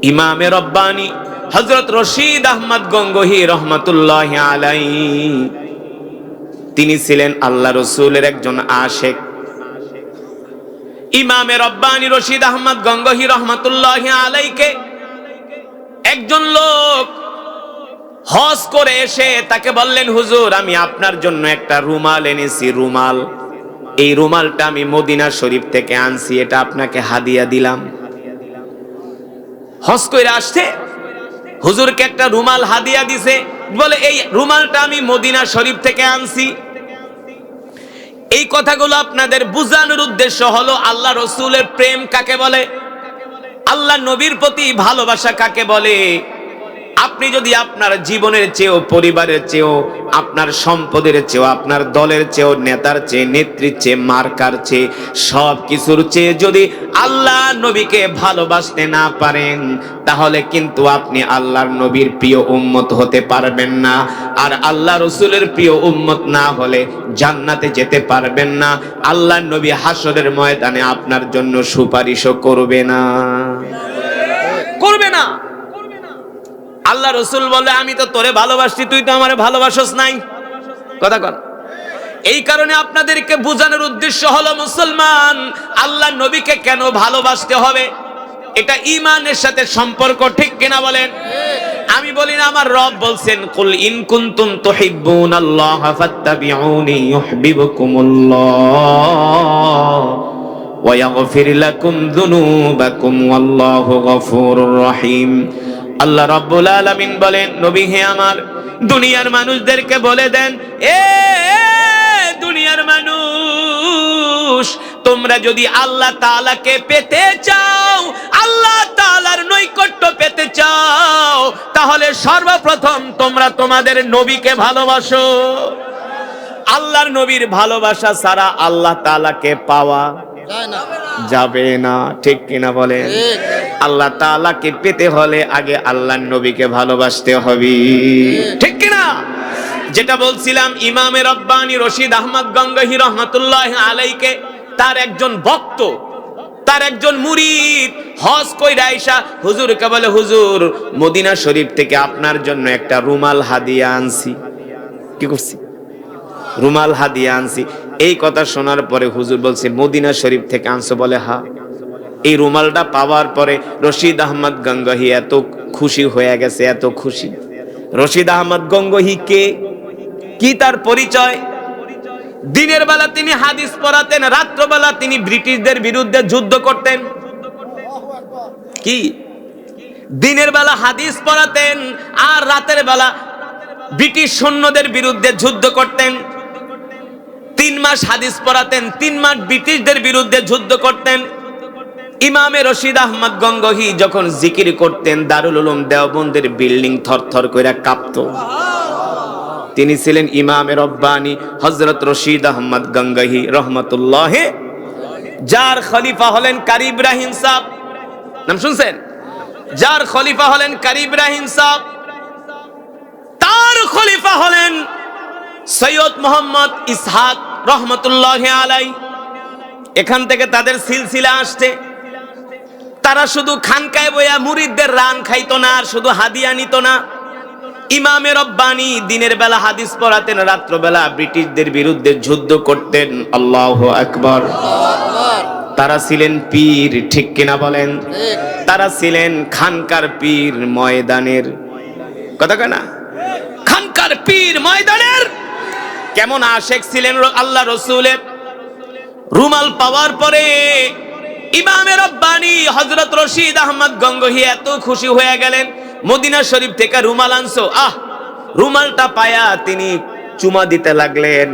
ইমামে রব্বানী হযরত রশিদ আহমদ গঙ্গোহী রহমাতুল্লাহি আলাইহি, তিনি ছিলেন আল্লাহ রসুলের একজন আশেক। ইমামে রব্বানী রশিদ আহমদ গঙ্গোহী রহমাতুল্লাহি আলাইহিকে একজন লোক হজ করে এসে তাকে বললেন, হুজুর আমি আপনার জন্য একটা রুমাল এনেছি, রুমাল, এই রুমালটা আমি মদিনা শরীফ থেকে আনছি, এটা আপনাকে হাদিয়া দিলাম। হজ করে আসছে, হুজুরকে একটা রুমাল হাদিয়া দিছে, বলে এই রুমালটা আমি মদিনা শরীফ থেকে আনছি। এই কথাগুলো আপনাদের বুঝানোর উদ্দেশ্য হলো আল্লাহ রসুলের প্রেম কাকে বলে, আল্লাহ নবীর প্রতি ভালোবাসা কাকে বলে। আপনি যদি আপনার জীবনের চেয়েও, পরিবারের চেয়েও, আপনার সম্পদের চেয়েও, আপনার দলের চেয়েও, নেতার চেয়ে, নেত্রীর চেয়ে, মার্কার চেয়ে, সব কিছুর চেয়ে যদি আল্লাহ নবীকে ভালোবাসতে না পারেন, তাহলে কিন্তু আপনি আল্লাহর নবীর প্রিয় উম্মত হতে পারবেন না। আর আল্লাহ রসুলের প্রিয় উম্মত না হলে জান্নাতে যেতে পারবেন না। আল্লাহর নবী হাসরের ময়দানে আপনার জন্য সুপারিশও করবে না, করবে না। আল্লাহ রসুল বলে, আমি তো তোরে ভালোবাসি, তুই তো আমারে ভালোবাসস নাই, কথা কর। এই কারণে আপনাদেরকে বোঝানোর উদ্দেশ্য হলো, মুসলমান আল্লাহ নবীকে কেন ভালোবাসতে হবে, এটা ঈমানের সাথে সম্পর্ক, ঠিক কিনা বলেন? আমি বলি না, আমার রব বলছেন, কুল ইন কুনতুম তুহিব্বুনাল্লাহ ফাত্তাবিউনি ইউহিব্বুকুমুল্লাহ ওয়া ইয়াগফির লাকুম যুনুবাকুম ওয়াল্লাহু গফুরুর রহিম। আল্লাহ রাব্বুল আলামিন বলেন, নবী হে আমার, দুনিয়ার মানুষদেরকে বলে দেন, এ দুনিয়ার মানুষ, তোমরা যদি আল্লাহ তাআলাকে পেতে চাও, আল্লাহ তাআলার নৈকট্য পেতে চাও, তাহলে সর্বপ্রথম তোমরা তোমাদের নবীকে ভালোবাসো। আল্লাহর নবীর ভালোবাসা ছাড়া আল্লাহ তাআলাকে পাওয়া যাবে না, ঠিক কিনা বলেন? আল্লাহ তাআলাকে পেতে হলে আগে আল্লাহর নবীকে ভালোবাসতে হবে, ঠিক কিনা? যেটা বলছিলাম, ইমামে রব্বানী রশিদ আহমদ গঙ্গোহী রহমাতুল্লাহি আলাইহিকে তার একজন ভক্ত, তার একজন মুরিদ হজ কইরা আইসা হুজুরকে বলে, হুজুর মদিনা শরীফ থেকে আপনার জন্য একটা রুমাল হাদিয়া আনছি। কি করছি? রুমাল হাদিয়া আনছি। এই কথা শোনার পরে হুজুর বলছে, মদিনা শরীফ থেকে আনছো? বলে হ্যাঁ। এই রুমালটা পাওয়ার পরে রশিদ আহমদ গঙ্গোহী এত খুশি হয়ে গেছে, এত খুশি। রশিদ আহমদ গঙ্গোহী কে, কি তার পরিচয়? দিনের বেলা তিনি হাদিস পড়াতেন, রাত্রবেলা তিনি ব্রিটিশদের বিরুদ্ধে যুদ্ধ করতেন। কি? দিনের বেলা হাদিস পড়াতেন আর রাতের বেলা ব্রিটিশ সৈন্যদের বিরুদ্ধে যুদ্ধ করতেন। 3 মাস হাদিস পড়াতেন, 3 মাস ব্রিটিশদের বিরুদ্ধে যুদ্ধ করতেন। ইমামে রশিদ আহমদ গঙ্গোহী যখন জিকির করতেন, দারুল উলুম দেওবন্দের বিল্ডিং থরথর কইরা কাঁপতো। তিনি ছিলেন ইমামে রব্বানী হযরত রশিদ আহমদ গঙ্গোহী রহমাতুল্লাহ, যার খলিফা হলেন কারি ইব্রাহিম সাহেব। নাম শুনছেন? যার খলিফা হলেন কারি ইব্রাহিম সাহেব, তার খলিফা হলেন সৈয়দ মোহাম্মদ ইসহাক রহমতুল্লাহ আলাই। এখান থেকে তাদের সিলসিলা আসছে। তারা শুধু খানকায় বইয়া মুরিদদের রান খাইতো না, আর শুধু হাদিয়া নিত না। ইমামে রব্বানী দিনের বেলা হাদিস পড়াতেন, রাত্রবেলা ব্রিটিশদের বিরুদ্ধে যুদ্ধ করতেন। আল্লাহু আকবার। তারা ছিলেন পীর, ঠিক কিনা বলেন? তারা ছিলেন খানকার পীর, ময়দানের কথা কয় না, খানকার পীর ময়দানের। কেমন আশেক ছিলেন আল্লাহ রসুলের। রুমাল পাওয়ার পরে ইমামে রব্বানী হযরত রশিদ আহমদ গঙ্গোহী এত খুশি হয়ে গেলেন, মদিনা শরীফ থেকে রুমাল আনছো। রুমালটা পায়া তিনি চুমা দিতে লাগলেন।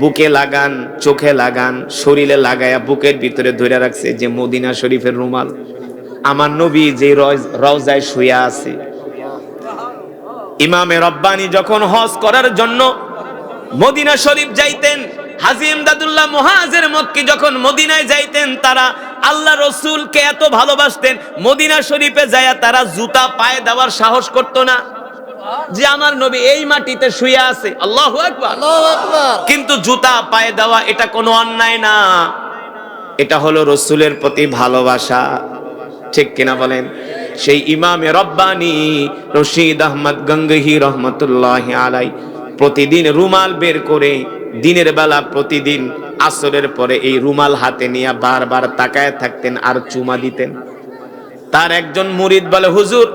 বুকে লাগান, চোখে লাগান, শরীরে লাগায়া বুকের ভিতরে ধরে রাখছে যে মদিনা শরীফের রুমাল, আমার নবী যে রওজায় শুয়ে আছে। ইমামে রব্বানী যখন হজ করার জন্য মদিনা শরীফ যাইতেন, হাজী ইমদাদুল্লাহ মুহাজির মক্কি যখন মদিনায় যাইতেন, তারা আল্লাহ রসুলকে এত ভালোবাসতেন, মদিনা শরীফে যায়া তারা জুতা পায়ে দেওয়ার সাহস করতো না যে আমার নবী এই মাটিতে শুয়ে আছে। আল্লাহু আকবার। কিন্তু জুতা পায়ে দেওয়া এটা কোনো অন্যায় না, এটা হলো রসুলের প্রতি ভালোবাসা, ঠিক কিনা বলেন? সেই ইমামে রব্বানী রশিদ আহমদ গঙ্গোহী রহমতুল্লাহ আলাই প্রতিদিন রুমাল বের করে দিনের বেলা প্রতিদিন আসরের পরে এই রুমাল হাতে নিয়ে বারবার তাকায় থাকতেন আর চুমা দিতেন। তার একজন মুরিদ বলে, হুজুর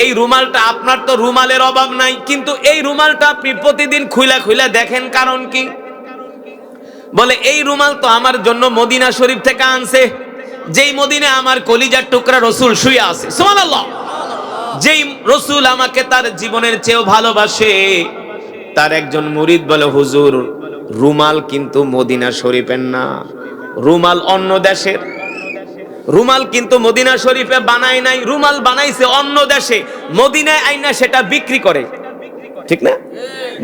এই রুমালটা, আপনার তো রুমালের অভাব নাই, কিন্তু এই রুমালটা আপনি প্রতিদিন খুইলা খুইলা দেখেন, কারণ কি? বলে এই রুমাল তো আমার জন্য মদিনা শরীফ থেকে আনছে, যেই মদিনে আমার কলিজার টুকরা রসুল শুয়ে আছে। সুবহানাল্লাহ। যেই রসুল আমাকে তার জীবনের চেয়েও ভালোবাসে। তার একজন মুরিদ বলে, হুজুর রুমাল কিন্তু মদিনা শরীফের না, রুমাল অন্য দেশের। রুমাল কিন্তু মদিনা শরীফে বানায় নাই, রুমাল বানাইছে অন্য দেশে, মদিনায় আইনা সেটা বিক্রি করে, ঠিক না?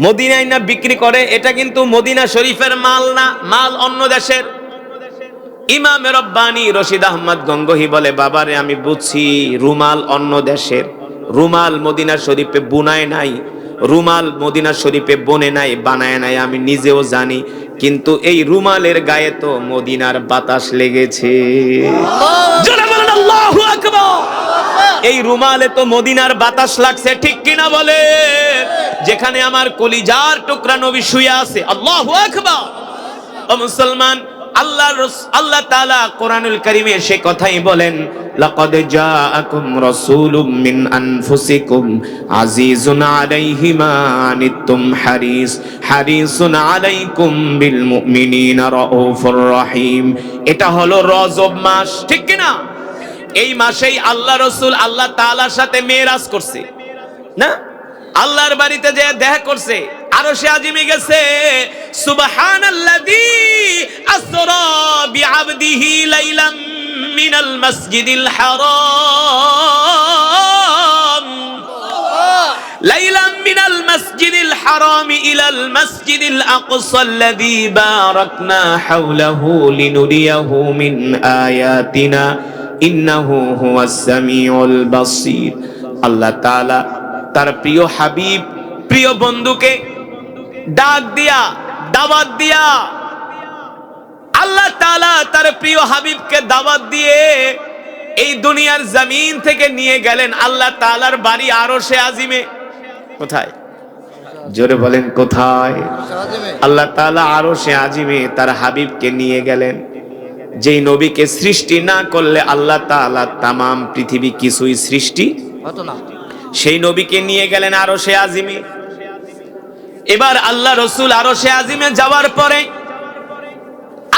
মদিনায় আইনা বিক্রি করে, এটা কিন্তু মদিনা শরীফের মাল না, মাল অন্য দেশের। ইমামে রব্বানী রশিদ আহমদ গঙ্গোহী বলে, বাবারে আমি বুঝছি রুমাল অন্য দেশের, রুমাল মদিনা শরীফে বুনায় নাই, রুমাল মদিনা শরীফে বনে নাই, বানায় নাই, আমি নিজেও জানি, কিন্তু এই রুমালের গায়ে তো মদিনার বাতাস লেগেছে। জোরে বলেন আল্লাহু আকবার। এই রুমালে তো মদিনার বাতাস লাগছে, ঠিক কিনা বলে? যেখানে আমার কলিজার টুকরা নবী শুয়ে আছে। আল্লাহু আকবার। ও মুসলমান, আল্লাহ তাআলা কোরআনুল কারীমে সে কথাই বলেন, লাকাদ জাআকুম রাসূলুম মিন আনফুসিকুম আজিজুন আলাইহি মা আনিতুম হারিসুন আলাইকুম বিল মুমিনিনা রাউফুর রহিম। এটা হলো রজব মাস, ঠিক কি না? এই মাসেই আল্লাহ রাসূল আল্লাহ তাআলার সাথে মেরাজ করছে না, আল্লাহর বাড়িতে যে দেখা করছে, আরশে আজিমে গেছে। সুবহানাল্লাযী আসরা বিআবদিহি লাইলাম মিনাল মাসজিদিল হারাম লাইলাম মিনাল মাসজিদিল হারাম ইলাল মাসজিদিল আকসাল্লাযী বারাকনা হাওলাহু লিনুরিয়াহু মিন আয়াতিনা ইন্নাহু হুয়াস সামিউল বাসীর। আল্লাহ তাআলা তার প্রিয় হাবিব, প্রিয় বন্ধুকে ডাক দিয়া, দাওয়াত দিয়া, আল্লাহ তাআলা তার প্রিয় হাবিবকে দাওয়াত দিয়ে এই দুনিয়ার জমিন থেকে নিয়ে গেলেন আল্লাহ তাআলার বাড়ি আরশে আজিমে। কোথায়? জোরে বলেন কোথায়? আল্লাহ তাআলা আরশে আজিমে তার হাবিবকে নিয়ে গেলেন। যেই নবীকে সৃষ্টি না করলে আল্লাহ তাআলা তামাম পৃথিবী কিছুই সৃষ্টি হতো না, সেই নবীকে নিয়ে গেলেন আরশে আজিমে। এবার আল্লাহ রসুল আরশে আজিমে যাওয়ার পরে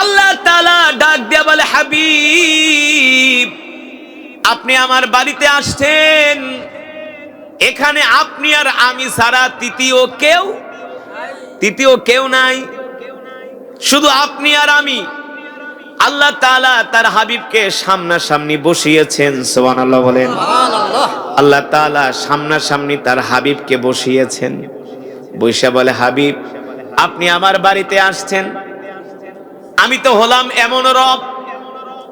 আল্লাহ তাআলা ডাক দিয়া বলে, হাবিব আপনি আমার বাড়িতে আসছেন, এখানে আপনি আর আমি ছাড়া তৃতীয় কেউ নাই। শুধু আপনি আর আমি। আল্লাহ তাআলা তার হাবিবকে সামনাসামনি বসিয়েছেন, সুবহানাল্লাহ বলেন। আল্লাহ তাআলা সামনাসামনি তার হাবিবকে বসিয়েছেন, বৈশা বলে, হাবিব আপনি আমার বাড়িতে আসছেন, আমি তো হলাম এমন রব,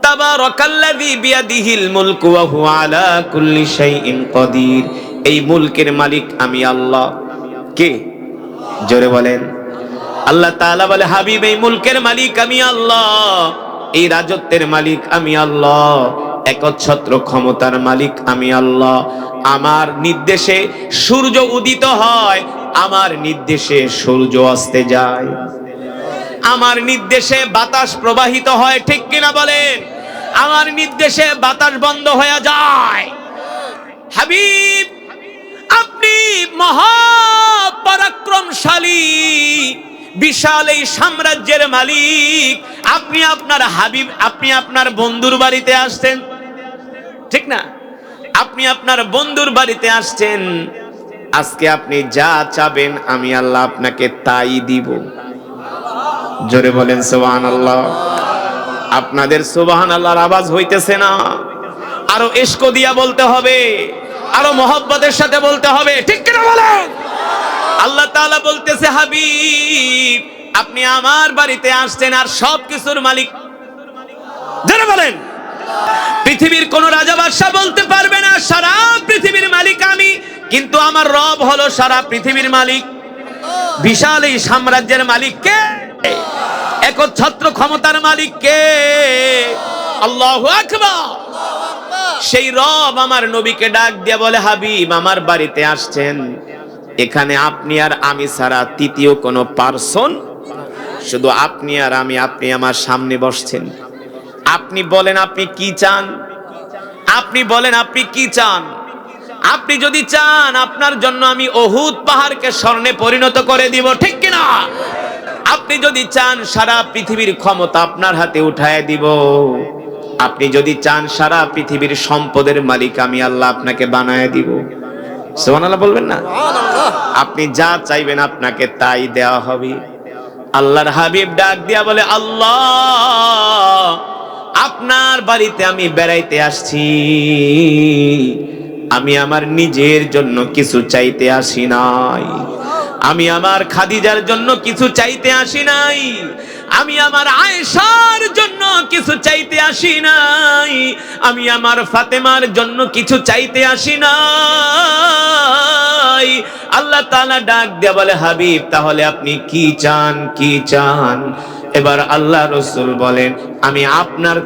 তাবারাকাল্লাযী বিয়াদিহিল মুলকু ওয়া হুয়া আলা কুল্লি শাইইন কাদির। এই মুলকের মালিক আমি আল্লাহ। কে? জোরে বলেন। আল্লাহ তাআলা বলে, হাবিব এই মুলকের মালিক আমি আল্লাহ, এই রাজত্বের মালিক আমি আল্লাহ, একচ্ছত্র ক্ষমতার মালিক আমি আল্লাহ। আমার নির্দেশে সূর্য উদিত হয়, আমার নির্দেশে সূর্য অস্তে যায়, আমার নির্দেশে বাতাস প্রবাহিত হয়, ঠিক কিনা বলেন? আমার নির্দেশে বাতাস বন্ধ হয়ে যায়। হাবিব আপনি মহাপরাক্রমশালী, বিশাল এই সাম্রাজ্যের মালিক, আপনি আপনার হাবিব, আপনি আপনার বন্ধুর বাড়িতে আসছেন, ঠিক না? আপনি আপনার বন্ধুর বাড়িতে আসছেন, আজকে আপনি যা চাবেন আমি আল্লাহ আপনাকে তাই দিব। জোরে বলেন সুবহানাল্লাহ। আপনাদের সুবহানাল্লাহর আওয়াজ হইতেছে না? আরো ইশক দিয়া বলতে হবে, আরো মহব্বতের সাথে বলতে হবে, ঠিক কিনা বলেন? আল্লাহ তাআলা বলতেছে, হাবিব আপনি আমার বাড়িতে আসছেন, আর সব কিছুর মালিক যারা বলেন, পৃথিবীর কোন রাজা বাদশা বলতে পারবে না সারা পৃথিবীর মালিক আমি, কিন্তু আমার রব হলো সারা পৃথিবীর মালিক। বিশাল এই সাম্রাজ্যের মালিক কে? একচ্ছত্র ক্ষমতার মালিক কে? আল্লাহু আকবার। সেই রব আমার নবীকে ডাক দিয়ে বলে, হাবিব আমার বাড়িতে আসছেন, এখানে আপনি আর আমি ছাড়া তৃতীয় কোনো পারসন, শুধু আপনি আর আমি, আপনি আমার সামনে বসছেন। আপনি বলেন আপনি কি চান, আপনি বলেন আপনি কি চান। আপনি যদি চান আপনার জন্য আমি উহুদ পাহাড়কে স্বর্ণে পরিণত করে দিব, ঠিক কিনা? আপনি যদি চান সারা পৃথিবীর ক্ষমতা আপনার হাতে উঠায় দিব, আপনি যদি চান সারা পৃথিবীর সম্পদের মালিক আমি আল্লাহ আপনাকে বানায় দিব। সুবহানাল্লাহ বলবেন না? আপনি যা চাইবেন আপনাকে তাই দেওয়া হবে। আল্লাহর হাবিব ডাক দিয়া বলে, আল্লাহ আপনার বাড়িতে আমি বেড়াইতে আসছি, আমি আমার নিজের জন্য কিছু চাইতে আসি নাই, আমি আমার খাদিজার জন্য কিছু চাইতে আসি নাই, আমি আমার আয়েশার জন্য কিছু চাইতে আসি নাই, আমি আমার ফাতেমার জন্য কিছু চাইতে আসি নাই। আল্লাহ তাআলা ডাক দিয়ে বলে, হাবিব তাহলে আপনি কি চান, কি চান? এবার আল্লাহ রাসূল বলেন, আমি আপনার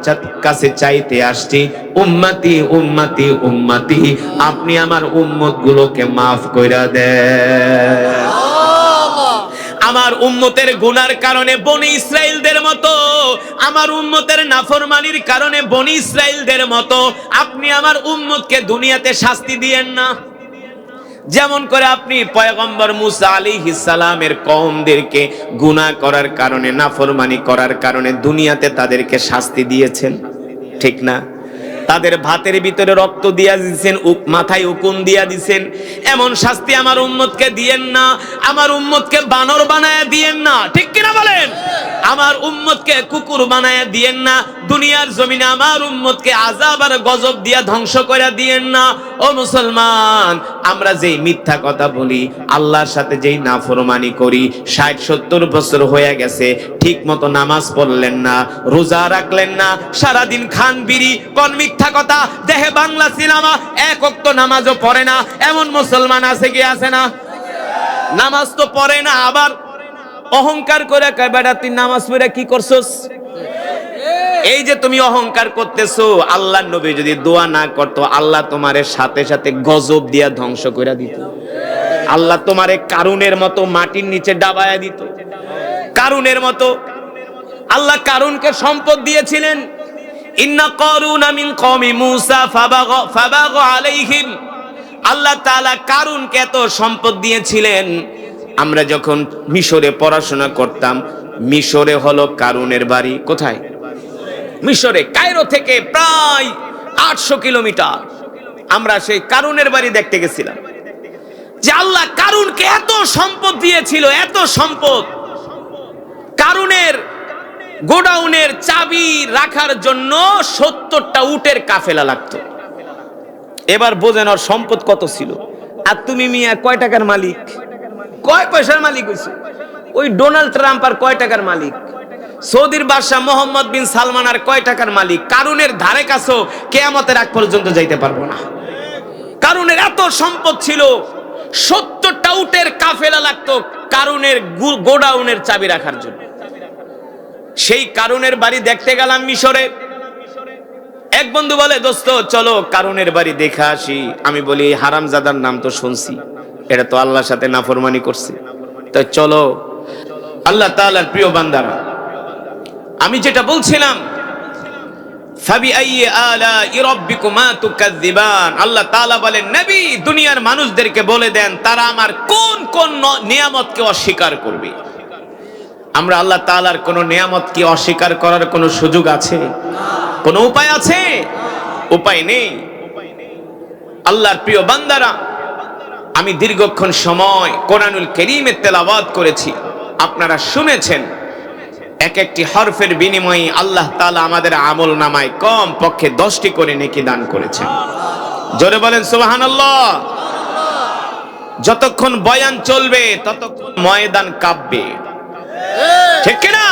কাছে চাইতে আসছি উম্মতি উম্মতি উম্মতি, আপনি আমার উম্মত গুলোকে মাফ কইরা দেন। আমার উম্মতের গুনার কারণে বনি ইসরাইলদের মতো, আমার উম্মতের নাফরমানির কারণে বনি ইসরাইলদের মতো আপনি আমার উম্মতকে দুনিয়াতে শাস্তি দিয়েন না। যেমন করে আপনি পয়গম্বর মুসা আলাইহিস সালামের কওমদেরকে গুনাহ করার কারণে, নাফরমানি করার কারণে দুনিয়াতে তাদেরকে শাস্তি দিয়েছেন, ঠিক না? তাদের ভাতের ভিতরে রক্ত দিয়া দিয়েছেন, মাথায় উকুন দিয়া দিয়েছেন, এমন শাস্তি আমার উম্মতকে দিয়েন না। আমার উম্মতকে বানর বানায়া দিয়েন না, ঠিক কিনা বলেন? আমার উম্মতকে কুকুর বানায়া দিয়েন না। দুনিয়ার জমিনে আমার উম্মতকে আযাব আর গজব দিয়া ধ্বংস করে দিয়েন না। ও মুসলমান, আমরা যেই মিথ্যা কথা বলি, আল্লাহর সাথে যেই নাফরমানি করি, ৬০-৭০ বছর হয়ে গেছে, ঠিক মতো নামাজ পড়লেন না, রোজা রাখলেন না, সারাদিন খান বিড়ি, কোন মিথ্যা কথা, দেহে বাংলা সিনেমা, এক ওয়াক্ত নামাজও পড়ে না, এমন মুসলমান আছে কি আছে না? নামাজ তো পড়ে না, আবার অহংকার করে কয় বেটা তুই নামাজ পড়ে কি করছস? এই যে তুমি অহংকার করতেছো, আল্লাহর নবী যদি দোয়া না করতো, আল্লাহ তোমারে সাথে সাথে গজব দিয়া ধ্বংস করে দিত। আল্লাহ তোমারে কারুনের মতো মাটির নিচে ডাবায়া দিত, কারুনের মতো। আল্লাহ কারুনকে সম্পদ দিয়েছিলেন, ইন্না কারুনা মিন কওমি মূসা ফাবাগা আলাইহিম। আল্লাহ তাআলা কারুনকে এত সম্পদ দিয়েছিলেন। আমরা যখন মিশরে পড়াশোনা করতাম, মিশরে হলো কারুনের বাড়ি। কোথায়? মিশরে, কায়রো থেকে প্রায় ৮০০ কিলোমিটার। আমরা সেই কারুনের বাড়ি দেখতে গেছিলাম। যে আল্লাহ কারুনকে এত সম্পদ দিয়েছিল, এত সম্পদ। কারুনের গোডাউনের চাবি রাখার জন্য 70টা উটের কাফেলা লাগতো। এবার বোঝেন ওর সম্পদ কত ছিল। আর তুমি মিয়া কয় টাকার মালিক, কয় পয়সার মালিক হইছো? ওই ডোনাল্ড ট্রাম্প আর কয় টাকার মালিক? সৌদির বাদশা মোহাম্মদ বিন সালমান আর কয় টাকার মালিক? কারুনের ধারে কাছেও কিয়ামতের আগ পর্যন্ত যাইতে পারবো না। কারুনের এত সম্পদ ছিল, 70টা উটের কাফেলা লাগতো কারুনের গোডাউনের চাবি রাখার জন্য। সেই কারুনের বাড়ি দেখতে গেলাম মিশরে। এক বন্ধু বলে, দোস্ত চলো কারুনের বাড়ি দেখে আসি। আমি বলি, হারামজাদার নাম তো শুনছি, এটা তো আল্লাহর সাথে নাফরমানি করছে, তো চলো। আল্লাহ তাআলার প্রিয় বান্দারা, আমি যেটা বলছিলাম, ফাবিআইয়ি আলা'i রাব্বিকুমা তুকাযযিবান, আল্লাহ তাআলা বলেন, নবী দুনিয়ার মানুষদেরকে বলে দেন তারা আমার কোন কোন নিয়ামতকে অস্বীকার করবে। আমরা আল্লাহ তাআলার কোন নিয়ামতকে অস্বীকার করার কোন সুযোগ আছে? কোন উপায় আছে? উপায় নেই। আল্লাহর প্রিয় বান্দারা, আমি দীর্ঘক্ষণ সময় কোরআনুল কারীমের তেলাওয়াত করেছি, আপনারা শুনেছেন। এক একটি হরফের বিনিময়ে আল্লাহ তাআলা আমাদের আমল নামায় কম পক্ষে 10টি করে নেকি দান করেছেন। জোরে বলেন সুবহানাল্লাহ। যতক্ষণ বয়ান চলবে ততক্ষণ ময়দান কাঁপবে, ঠিক কিনা?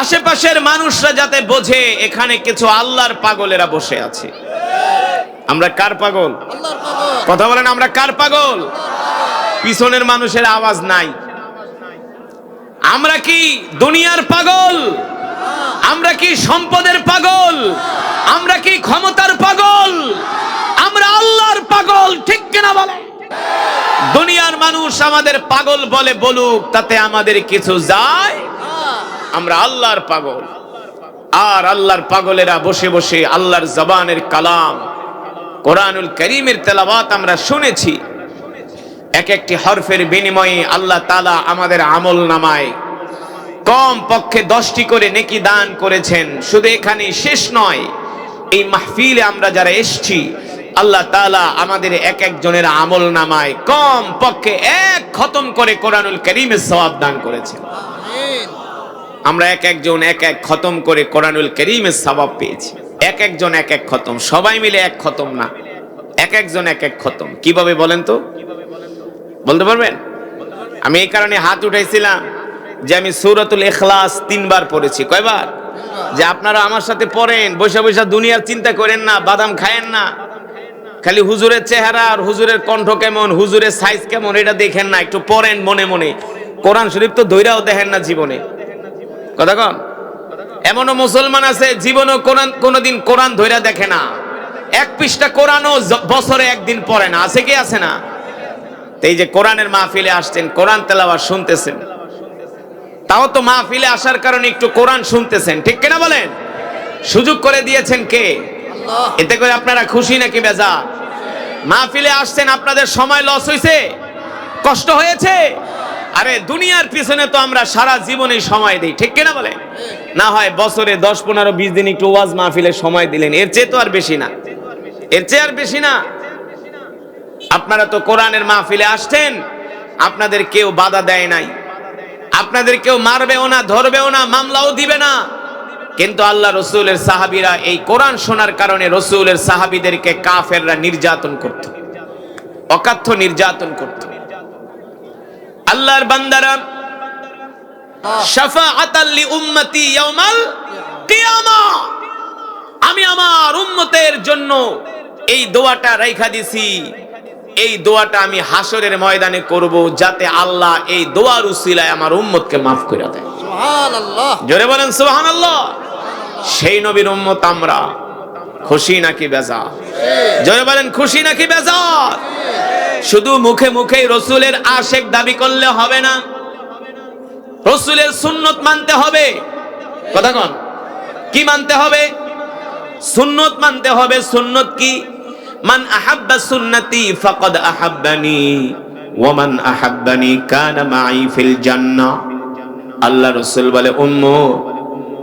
আশেপাশের মানুষরা যাতে বোঝে এখানে কিছু আল্লাহর পাগলেরা বসে আছে। আমরা কার পাগল? কথা বলেন, আমরা কার পাগল? পিছনের মানুষের আওয়াজ নাই। আমরা কি দুনিয়ার পাগল? আমরা কি সম্পদের পাগল? আমরা কি ক্ষমতার পাগল? আমরা আল্লাহর পাগল, ঠিক কিনা বলে? দুনিয়ার মানুষ আমাদের পাগল বলে বলুক, তাতে আমাদের কিছু যায়? আমরা আল্লাহর পাগল। আর আল্লাহর পাগলেরা বসে বসে আল্লাহর জবানের কালাম কোরআনুল কারীমের তেলাওয়াত আমরা শুনেছি। এক একটি হরফের বিনিময়ে আল্লাহ তাআলা আমাদের আমল নামায় কম পক্ষে 10টি করে নেকি দান করেছেন। শুধু এখানে শেষ নয়, এই মাহফিলে আমরা যারা এসেছি আল্লাহ তাআলা আমাদের এক একজনের আমল নামায় কম পক্ষে 1 খতম করে কোরআনুল কারীমের সওয়াব দান করেছেন। আমরা এক একজন এক এক খতম করে কোরআনুল কারীমের সওয়াব পেয়েছি। এক একজন এক এক খতম, সবাই মিলে এক খতম না, এক একজন এক এক খতম। কিভাবে বলেন তো? বলতে পারবেন? আমি এই কারণে হাত উঠাইছিলাম যে আমি সূরাতুল ইখলাস 3 বার পড়েছি। কয়বার? যে আপনারা আমার সাথে পড়েন, বৈশা বৈশা দুনিয়ার চিন্তা করেন না, বাদাম খায়েন না, খালি হুজুরের চেহারা আর হুজুরের কণ্ঠ কেমন, হুজুরের সাইজ কেমন এটা দেখেন না, একটু পড়েন মনে মনে। কোরআন শরীফ তো ধইরাও দেখেন না জীবনে। কথা কন? এমনও মুসলমান আছে জীবনও কোনোদিন কোরআন ধইরা দেখে না, 1 পৃষ্ঠা কোরআনও বছরে 1 দিন পড়ে না। আছে কি আছে না? এই যে কোরআনের মাহফিলে আসছেন, কোরআন তেলাওয়াত শুনতেছেন, তাও তো মাহফিলে আসার কারণে একটু কোরআন শুনতেছেন, ঠিক কিনা বলেন? সুযোগ করে দিয়েছেন কে? আল্লাহ। এতে করে আপনারা খুশি নাকি বেজার? মাহফিলে আসছেন, আপনাদের সময় লস হয়েছে, কষ্ট হয়েছে? আরে দুনিয়ার পিছনে তো আমরা সারা জীবনে সময় দেই, ঠিক কিনা বলেন? না হয় বছরে 10, 15, 20 দিন একটু ওয়াজ মাহফিলে সময় দিলেন, এর চেয়ে তো আর বেশি না, এর চেয়ে আর বেশি না। আপনারা তো কোরআনের মাহফিলে আসছেন, আপনাদের কেউ বাধা দেয় নাই, আপনাদের কেউ মারবেও না, ধরবেও না, মামলাও দিবে না। কিন্তু আল্লাহ রসুলের সাহাবীরা এই কোরআন শোনার কারণে রসুলের সাহাবীদেরকে কাফেররা নির্যাতন করত, অকাথ্য নির্যাতন করত। আল্লাহর বান্দারা, শাফাআতাল লি উম্মতি ইয়াউমাল কিয়ামা, আমি আমার উম্মতের জন্য এই দোয়াটা রাইখা দিছি, এই দোয়াটা আমি হাসরের ময়দানে করব, যাতে আল্লাহ এই দোয়ার উসিলায় আমার উম্মতকে মাফ করে দেয়। সুবহানাল্লাহ। জোরে বলেন সুবহানাল্লাহ। সেই নবীর উম্মত আমরা, খুশি নাকি বেজার? জোরে বলেন খুশি নাকি বেজার? শুধু মুখে মুখে রসুলের আশেক দাবি করলে হবে না, রসুলের সুন্নত মানতে হবে। কথা কন, কি মানতে হবে? সুন্নত মানতে হবে। সুন্নত কি? মান আহাব্বা সুন্নতি ফাকাদ আহাব্বানি ওয়া মান আহাব্বানি কানা মাই ফিল জান্নাহ। আল্লাহ রাসূল বলে, উম্মত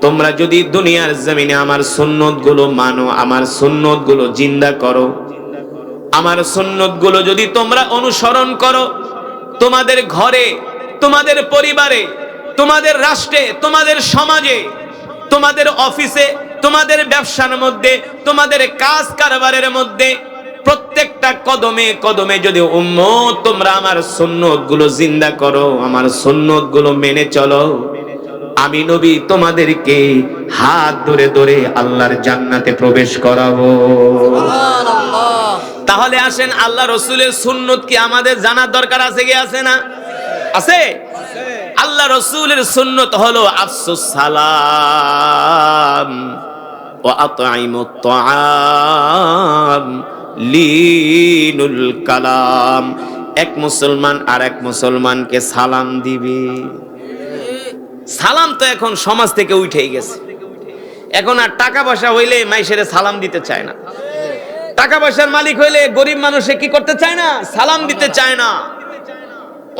তোমরা যদি দুনিয়ার জমিনে আমার সুন্নতগুলো মানো, আমার সুন্নতগুলো জিন্দা করো, আমার সুন্নতগুলো যদি তোমরা অনুসরণ করো, তোমাদের ঘরে, তোমাদের পরিবারে, তোমাদের রাষ্ট্রে, তোমাদের সমাজে, তোমাদের অফিসে, তোমাদের ব্যবসার মধ্যে, তোমাদের কাজ কারবারের মধ্যে, প্রত্যেকটা কদমে কদমে যদি উম্মত তোমরা আমার সুন্নত গুলো জিন্দা করো, আমার সুন্নত গুলো মেনে চলো, আমি নবী তোমাদেরকে হাত ধরে ধরে আল্লাহর জান্নাতে প্রবেশ করাবো। সুবহানাল্লাহ। তাহলে আসেন, আল্লাহ রসুলের সুন্নত কি আমাদের জানার দরকার আছে কি আছে না? আছে। আল্লাহ রসুলের সুন্নত হলো আফসুস সালাম ওয়া আতঈমুত তাআম লিনুল কালাম। এক মুসলমান আর এক মুসলমানকে সালাম দিবে। সালাম তো এখন সমাজ থেকে উঠেই গেছে। এখন আর টাকা পয়সা হইলে মাইশেরে সালাম দিতে চায় না, টাকা পয়সার মালিক হইলে গরিব মানুষে কি করতে চায় না? সালাম দিতে চায় না।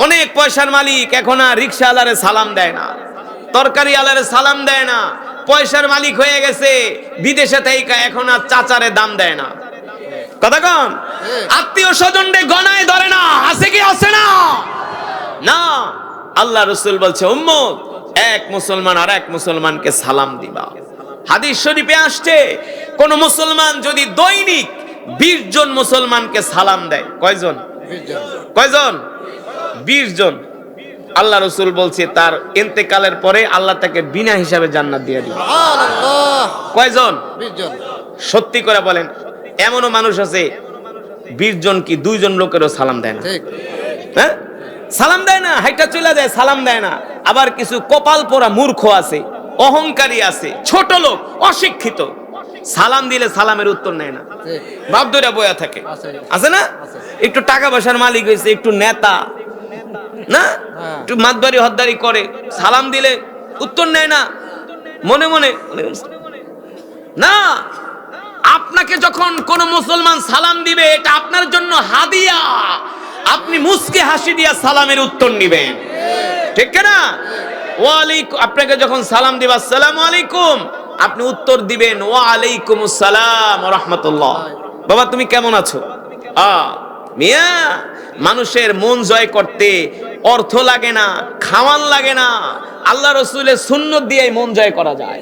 অনেক পয়সার মালিক এখন আর রিকশাওয়ালারে সালাম দেয় না, তরকারি আলারে সালাম দেয় না। পয়সার মালিক হয়ে গেছে, বিদেশে থেকে এখন আর চাচারে দাম দেয় না। কথা কন, আত্মীয় স্বজনরে গণায় ধরে না। আছে কি আছে না? না। আল্লাহ রাসূল বলছে উম্মত এক মুসলমান আর এক মুসলমানকে সালাম দিবা। হাদিস শরীফে আসছে, কোন মুসলমান যদি দৈনিক 20 জন মুসলমানকে সালাম দেয়, কয়জন? 20 জন। 20 জন। আল্লাহ রাসূল বলছে তার ইন্তেকালের পরে আল্লাহ তাকে বিনা হিসাবে জান্নাত দিয়ে দিবে। সুবহানাল্লাহ। কয়জন? 20 জন। সত্যি করে বলেন, এমনও মানুষ আছে 20 জন কি 2 জন লোকেরও সালাম দেয় না। ঠিক। হ্যাঁ, সালাম দেয় না, হাইটা চলে যায়, সালাম দেয় না। আবার কিছু কপাল পোড়া মূর্খ আছে, অহংকারী আছে, ছোট লোক, অশিক্ষিত, সালাম দিলে সালামের উত্তর নেয় না, বাপ ধরে বয়া থাকে। আছে না? একটু টাকা পয়সার মালিক হয়েছে, একটু নেতা না, একটু মাতবাড়ি হদ্দারি করে, সালাম দিলে উত্তর নেয় না, মনে মনে না। আপনাকে যখন কোন মুসলমান সালাম দিবে, এটা আপনার জন্য হাদিয়া। আপনি মুস্কে হাসি দিয়া সালামের উত্তর নিবেন, ঠিক না? ওয়ালাইকুম, আপনাকে যখন সালাম দিবে আসসালামু আলাইকুম, আপনি উত্তর দিবেন ওয়া আলাইকুমুস সালাম ওয়া রাহমাতুল্লাহ। বাবা তুমি কেমন আছো? মিয়া, মানুষের মন জয় করতে অর্থ লাগে না, খাওয়ান লাগে না, আল্লাহ রাসূলের সুন্নত দিয়েই মন জয় করা যায়,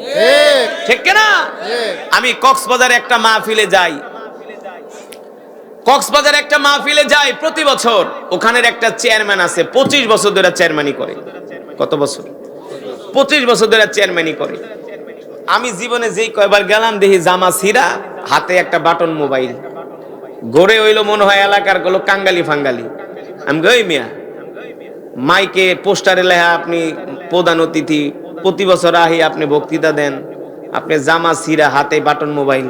ঠিক না? আমি কক্সবাজারে একটা মাহফিলে যাই, কক্সবাজারে একটা মাহফিলে যাই প্রতি বছর। ওখানের একটা চেয়ারম্যান আছে, 25 বছর ধরে চেয়ারম্যানি করে। কত বছর? 25 বছর ধরে চেয়ারম্যানি করে। আমি জীবনে যেই কয়বার গেলাম দেখি জামা ছিঁড়া, হাতে একটা বাটন মোবাইল, গড়ে হইলো মনে হয় এলাকার গুলো কাঙ্গালি ফাঙ্গালি। আমি গই মিয়া, মাইকে পোস্টারে লেখা আপনি প্রধান অতিথি, প্রতি বছর আহি আপনি বক্তৃতা দেন, আপনি জামা ছিঁড়া, হাতে বাটন মোবাইল,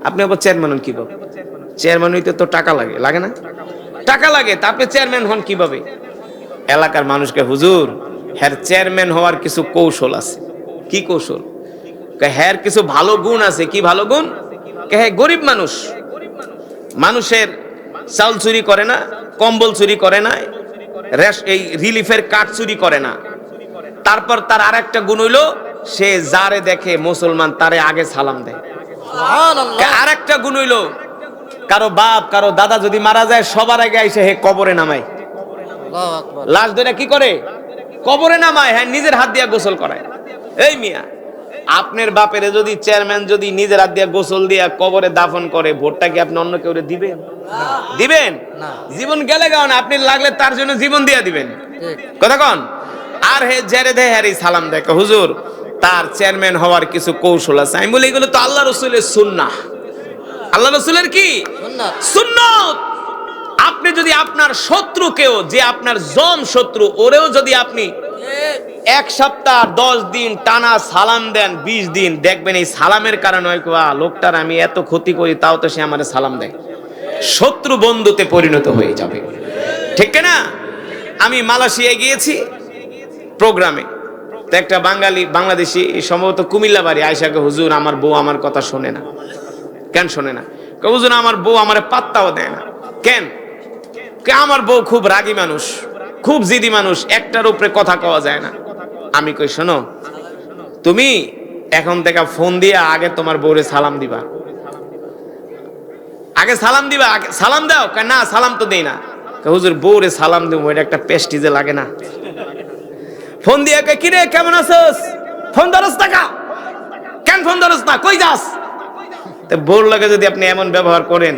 আপনি আবার চেয়ারম্যান হন কিভাবে? চেয়ারম্যান হইতে তো টাকা লাগে, লাগে না? টাকা লাগে, তারপরে চেয়ারম্যান হন কিভাবে? এলাকার মানুষকে হুজুর, হ্যার চেয়ারম্যান হওয়ার কিছু কৌশল আছে। কি কৌশল? হ্যার কিছু ভালো গুণ আছে। কি ভালো গুণ? হ্যাঁ গরিব মানুষ, মানুষের চাউল চুরি করে না, কম্বল চুরি করে না, এই রিলিফের কার্ড চুরি করে না। তারপর তার আরেকটা গুণ হইলো, সে যারে দেখে মুসলমান তারে আগে সালাম দেয়। আরেকটা গুণ হইলো, কারো বাপ কারো দাদা যদি মারা যায় সবার আগে এসে হে কবরে নামায়, লাশ ধরে কি করে? কবরে নামায়। হ্যাঁ, নিজের হাত দিয়া গোসল করায়। এই মিয়া, আপনার বাপের যদি চেয়ারম্যান যদি নিজের হাত দিয়া গোসল দিয়া কবরে দাফন করে, ভোটটা কি আপনি অন্য কেউ দিবেন? দিবেন না। জীবন গেলে গাও না, আপনি লাগলে তার জন্য জীবন দিয়া দিবেন, কথা কন। আর হে জেরে দে হ্যারি সালাম দেখে হুজুর, তার চেয়ারম্যান হওয়ার কিছু কৌশল আছে। আমি বলি এগুলো তো আল্লাহ রাসূলের সুন্নাহ। আল্লাহ রাসূলের কি সুন্নাত। আপনি যদি আপনার শত্রুকেও, যে আপনার জম শত্রু, ওরেও যদি আপনি 1 সপ্তাহ 10 দিন টানা সালাম দেন, 20 দিন, দেখবেন এই সালামের কারণে লোকটার আমি এত ক্ষতি করি তাও তো সে আমারে সালাম দেয়, শত্রু বন্ধুতে পরিণত হয়ে যাবে, ঠিক না? আমি মালয়েশিয়ায় গিয়েছি প্রোগ্রামে, তো একটা বাংলাদেশি, সম্ভবত কুমিল্লা বাড়ি, আয়েশাকে হুজুর আমার বউ আমার কথা শোনে না। কেন শোনে না? হুজুর আমার বউ আমারে পাত্তাও দেয় না। কেন? আমার বউ খুব রাগী মানুষ, খুব জিদি মানুষ, একটার উপরে কথা কওয়া যায় না। আমি কই শোনো, তুমি এখন থেকে ফোন দিয়ে আগে তোমার বউরে সালাম দিবা, আগে সালাম দিবা, আগে সালাম দাও। না সালাম তো দেই না। হুজুর বউরে সালাম দেবো, এটা একটা পেস্টিজে লাগে না? ফোন দিয়ে কয়, কিরে কেমন আছিস? ফোন ধরস না কা? কেন ফোন ধরস না? কই যাস? তো বোর লাগে যদি আপনি এমন ব্যবহার করেন,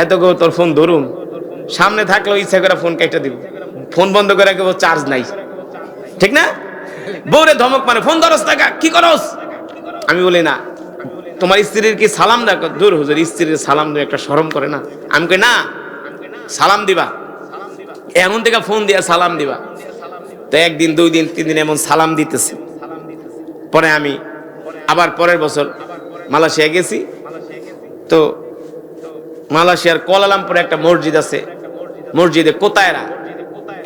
এত গো তোর ফোন ধরুম, সামনে থাকলেও ইচ্ছা করে ফোন কেটে দিব, ফোন বন্ধ করে রাখবো, চার্জ নাই, ঠিক না? বউরে ধমক মানে, ফোন ধরস না কা? কি করস? আমি বলি না, তোমার স্ত্রীর কি সালাম দেখো? দূর হুজুর, স্ত্রীর সালাম দিয়ে একটা শরম করে না? আমি কই না, সালাম দিবা, এমন থেকে ফোন দিয়া সালাম দিবা। তো একদিন, 2 দিন, 3 দিন এমন সালাম দিতেছে। পরে আমি আবার পরের বছর মালয়েশিয়া গেছি। তো মালয়েশিয়ার কুয়ালালামপুরে একটা মসজিদ আছে, মসজিদে কোতায়রা,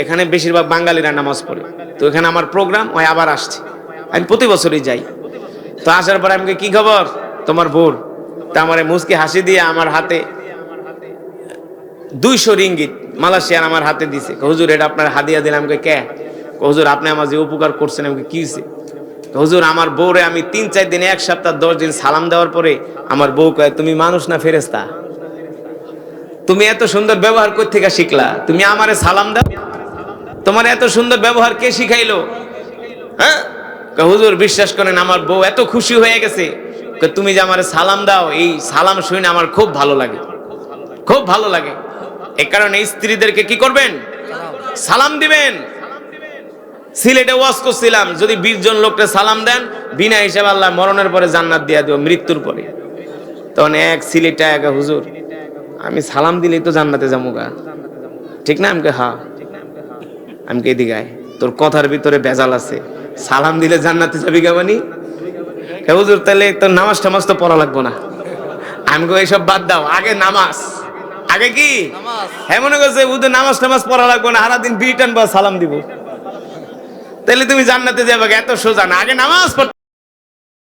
এখানে বেশিরভাগ বাঙালিরা নামাজ পড়ে। তো এখানে আমার প্রোগ্রাম, ওই আবার আসছে, আমি প্রতি বছরই যাই। তো আসার পরে আমাকে, কি খবর তোমার বোর? তা আমার মুচকি হাসি দিয়ে আমার হাতে 200 রিঙ্গিত মালয়েশিয়ার আমার হাতে দিছে। হুজুর এটা আপনার হাদিয়া দিলাম। আমাকে কে? হুজুর আপনি আমার যে উপকার করছেন। আমাকে কি হয়েছে? হুজুর আমার বউরে আমি 3-4 দিন, 1 সপ্তাহ 10 দিন সালাম দেওয়ার পরে আমার বউ কয়, তুমি মানুষ না ফেরেশতা? তুমি এত সুন্দর ব্যবহার কই থেকে শিখলা? তুমি আমারে সালাম দাও, তোমার এত সুন্দর ব্যবহার কে শিখাইলো? হ্যাঁ, হুজুর বিশ্বাস করেন আমার বউ এত খুশি হয়ে গেছে, তুমি যে আমারে সালাম দাও, এই সালাম শুনে আমার খুব ভালো লাগে, খুব ভালো লাগে। এই কারণে স্ত্রীদেরকে কি করবেন? সালাম দিবেন। সিলেটে ওয়াজ করছিলাম, যদি 20 জন লোককে সালাম দেন, বিনা হিসাবে আল্লাহ মরণের পরে জান্নাত দিয়া দিও, মৃত্যুর পরে। তখন এক সিলেটে একা, হুজুর আমি সালাম দিলেই তো জান্নাতে যাবো গা, ঠিক না? আমাকে হ্যাঁ। আমি কে দিগায়, তোর কথার ভিতরে ভেজাল আছে, সালাম দিলে জান্নাতে যাবি গা মানে? হুজুর তাহলে তোর নামাজ টামাজ তো পড়া লাগবো না। আমি কই এইসব বাদ দাও, আগে নামাজ, আগে কি হ্যাঁ মনে করছে হুজুর নামাজ টামাজ পড়া লাগবো না, সারাদিন বিড়ি টানবো সালাম দিব, তাহলে তুমি জান্নাতে যাবে, এত সোজা না, আগে নামাজ পড়তে